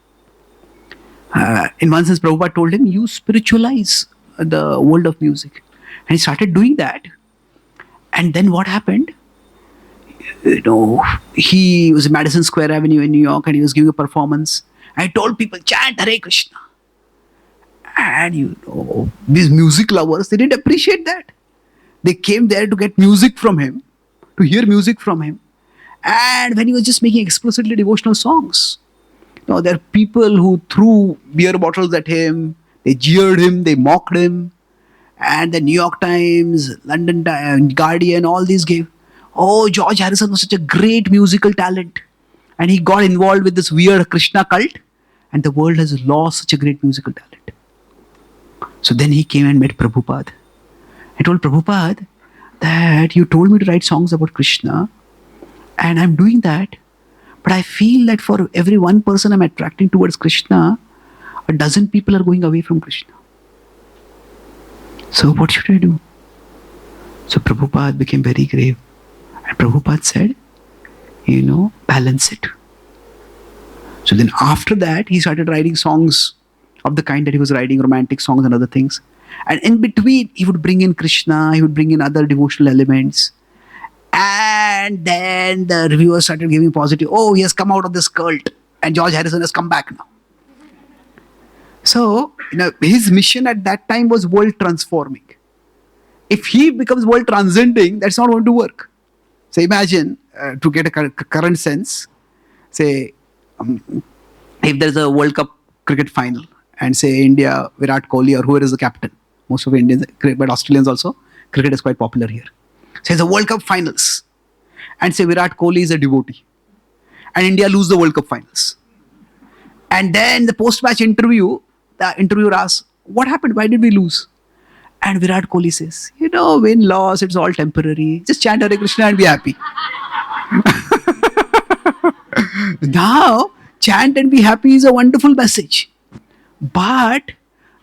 In one sense, Prabhupada told him, you spiritualize the world of music. And he started doing that. And then what happened? He was in Madison Square Avenue in New York and he was giving a performance. I told people, chant Hare Krishna. And these music lovers, they didn't appreciate that. They came there to get music from him, to hear music from him. And when he was just making explicitly devotional songs, there are people who threw beer bottles at him, they jeered him, they mocked him. And the New York Times, London Guardian, all these gave, George Harrison was such a great musical talent. And he got involved with this weird Krishna cult. And the world has lost such a great musical talent. So then he came and met Prabhupada. I told Prabhupada that you told me to write songs about Krishna. And I'm doing that. But I feel that for every one person I'm attracting towards Krishna, a dozen people are going away from Krishna. So what should I do? So Prabhupada became very grave. And Prabhupada said, balance it. So then after that, he started writing songs of the kind that he was writing, romantic songs and other things. And in between, he would bring in Krishna, he would bring in other devotional elements. And then the reviewers started giving positive, he has come out of this cult and George Harrison has come back now. So, his mission at that time was world transforming. If he becomes world transcending, that's not going to work. So imagine, to get a current sense, say, if there's a World Cup cricket final and say India, Virat Kohli or whoever is the captain, most of Indians, but Australians also, cricket is quite popular here. So it's a World Cup finals and say Virat Kohli is a devotee and India lose the World Cup finals. And then the post-match interview, the interviewer asks, what happened? Why did we lose? And Virat Kohli says, win, loss, it's all temporary. Just chant Hare Krishna and be happy. Now, chant and be happy is a wonderful message. But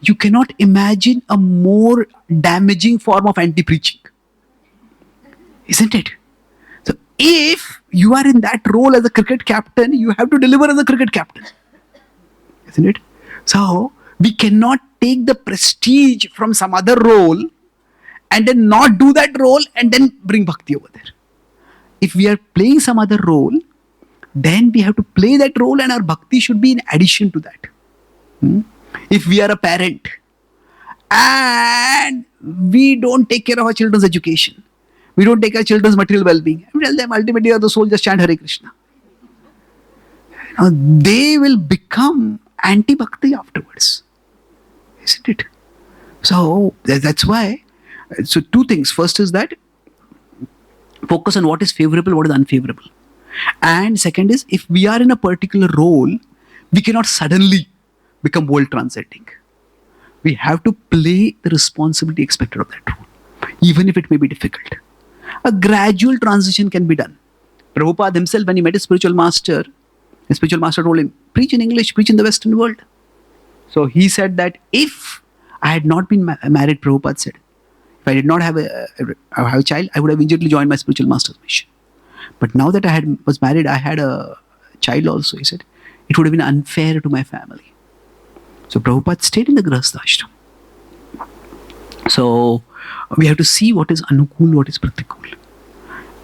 you cannot imagine a more damaging form of anti-preaching. Isn't it? So if you are in that role as a cricket captain, you have to deliver as a cricket captain. Isn't it? So we cannot take the prestige from some other role and then not do that role and then bring bhakti over there. If we are playing some other role, then we have to play that role and our bhakti should be in addition to that. If we are a parent and we don't take care of our children's education, we don't take care of children's material well-being, we tell them ultimately you are the soul, just chant Hare Krishna. They will become anti-bhakti afterwards. Isn't it? So that's why. So two things. First is that focus on what is favorable, what is unfavorable. And second is, if we are in a particular role, we cannot suddenly become world transcending. We have to play the responsibility expected of that role, even if it may be difficult. A gradual transition can be done. Prabhupada himself, when he met his spiritual master told him, preach in English, preach in the Western world. So he said that if I had not been married, Prabhupada said, if I did not have a child, I would have immediately joined my spiritual master's mission. But now that I was married, I had a child also, he said, it would have been unfair to my family. So Prabhupada stayed in the Grihastha ashram. So we have to see what is anukul, what is pratikul.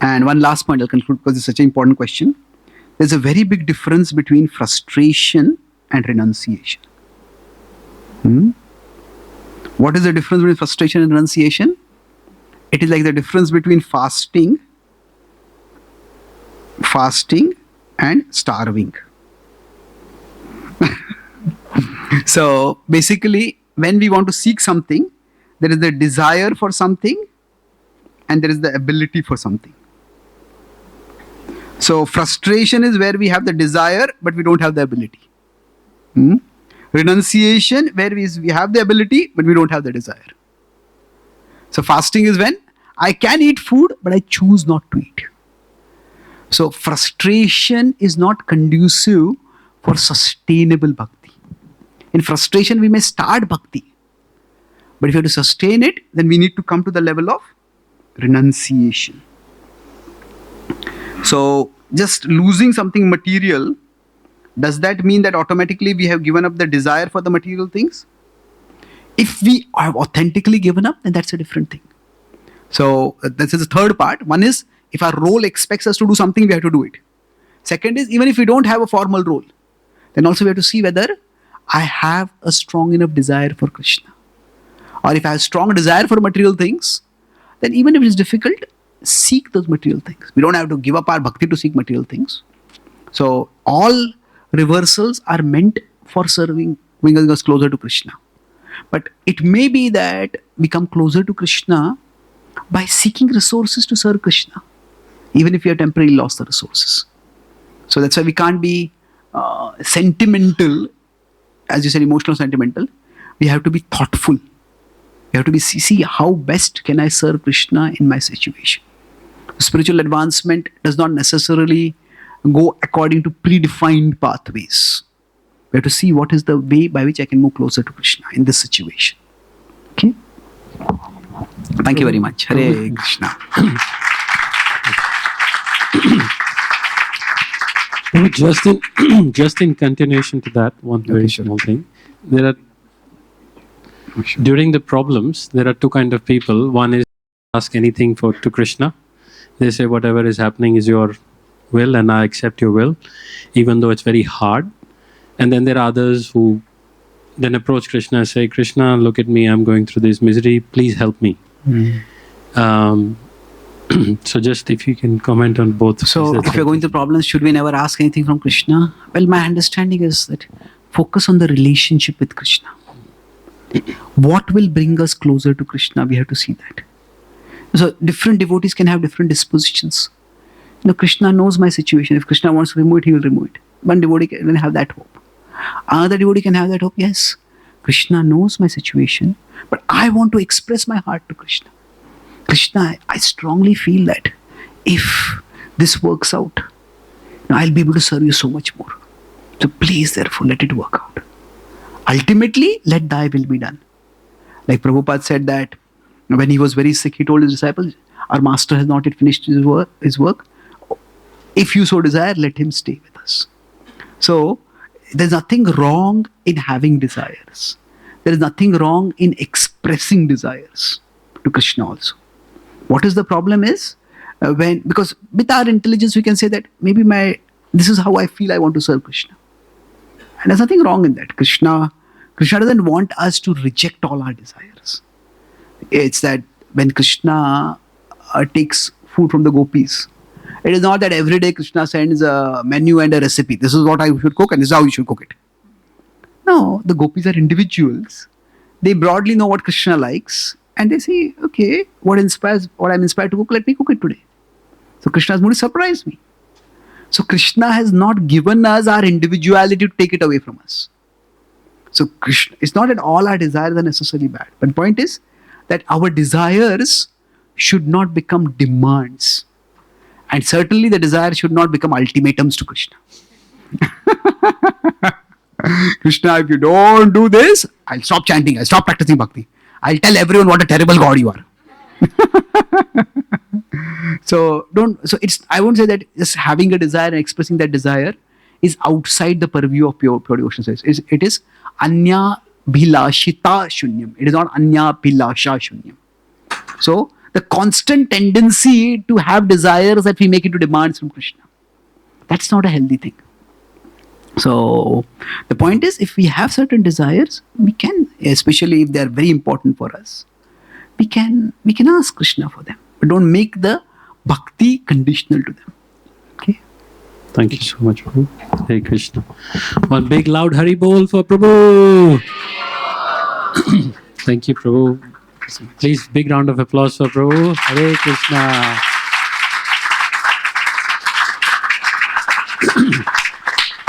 And one last point I'll conclude because it's such an important question. There's a very big difference between frustration and renunciation. What is the difference between frustration and renunciation? It is like the difference between fasting and starving. So basically, when we want to seek something, there is the desire for something and there is the ability for something. So frustration is where we have the desire but we don't have the ability. Renunciation, where we have the ability but we don't have the desire. So fasting is when I can eat food but I choose not to eat. So frustration is not conducive for sustainable bhakti. In frustration we may start bhakti, but if you have to sustain it, then we need to come to the level of renunciation. So just losing something material, does that mean that automatically we have given up the desire for the material things? If we have authentically given up, then that's a different thing. So this is the third part. One is, if our role expects us to do something, we have to do it. Second is, even if we don't have a formal role, then also we have to see whether I have a strong enough desire for Krishna. Or if I have strong desire for material things, then even if it is difficult, seek those material things. We don't have to give up our bhakti to seek material things. So all reversals are meant for serving, bringing us closer to Krishna. But it may be that we come closer to Krishna by seeking resources to serve Krishna, even if we have temporarily lost the resources. So that's why we can't be sentimental, as you said, emotional sentimental. We have to be thoughtful. We have to be see how best can I serve Krishna in my situation. Spiritual advancement does not necessarily go according to predefined pathways. We have to see what is the way by which I can move closer to Krishna in this situation. Okay? Thank you very much. Hare Krishna. Just in continuation to that, one very small thing. There are during the problems, there are two kind of people. One is ask anything to Krishna. They say whatever is happening is your will and I accept your will, even though it's very hard. And then there are others who then approach Krishna and say, Krishna, look at me, I'm going through this misery, please help me. So just if you can comment on both. So if you're going through problems, should we never ask anything from Krishna? Well, my understanding is that focus on the relationship with Krishna. What will bring us closer to Krishna? We have to see that. So different devotees can have different dispositions. Krishna knows my situation. If Krishna wants to remove it, he will remove it. One devotee can have that hope. Another devotee can have that hope. Yes, Krishna knows my situation, but I want to express my heart to Krishna. Krishna, I strongly feel that if this works out, I'll be able to serve you so much more. So please, therefore, let it work out. Ultimately, let thy will be done. Like Prabhupada said that when he was very sick, he told his disciples, our master has not yet finished his work. If you so desire, let him stay with us. So there's nothing wrong in having desires. There is nothing wrong in expressing desires to Krishna also. What is the problem is, because with our intelligence we can say that maybe this is how I feel I want to serve Krishna. And there's nothing wrong in that. Krishna doesn't want us to reject all our desires. It's that when Krishna takes food from the gopis, it is not that every day Krishna sends a menu and a recipe. This is what I should cook and this is how you should cook it. No, the gopis are individuals. They broadly know what Krishna likes and they say, okay, what I'm inspired to cook, let me cook it today. So Krishna is going to surprise me. So Krishna has not given us our individuality to take it away from us. So Krishna, it's not that all our desires are necessarily bad. But the point is that our desires should not become demands. And certainly the desire should not become ultimatums to Krishna. Krishna, if you don't do this, I'll stop chanting, I'll stop practicing bhakti. I'll tell everyone what a terrible God you are. I won't say that just having a desire and expressing that desire is outside the purview of pure devotional service. It is anya bhilashita shunyam. It is not anya bhilasha shunyam. So the constant tendency to have desires that we make into demands from Krishna, that's not a healthy thing. So the point is, if we have certain desires, we can, especially if they are very important for us, we can ask Krishna for them, but don't make the bhakti conditional to them. Okay. Thank you so much, Prabhu. Hare Krishna. One big loud Hari Bol for Prabhu. Thank you, Prabhu. Please, big round of applause for Prabhu. Hare Krishna.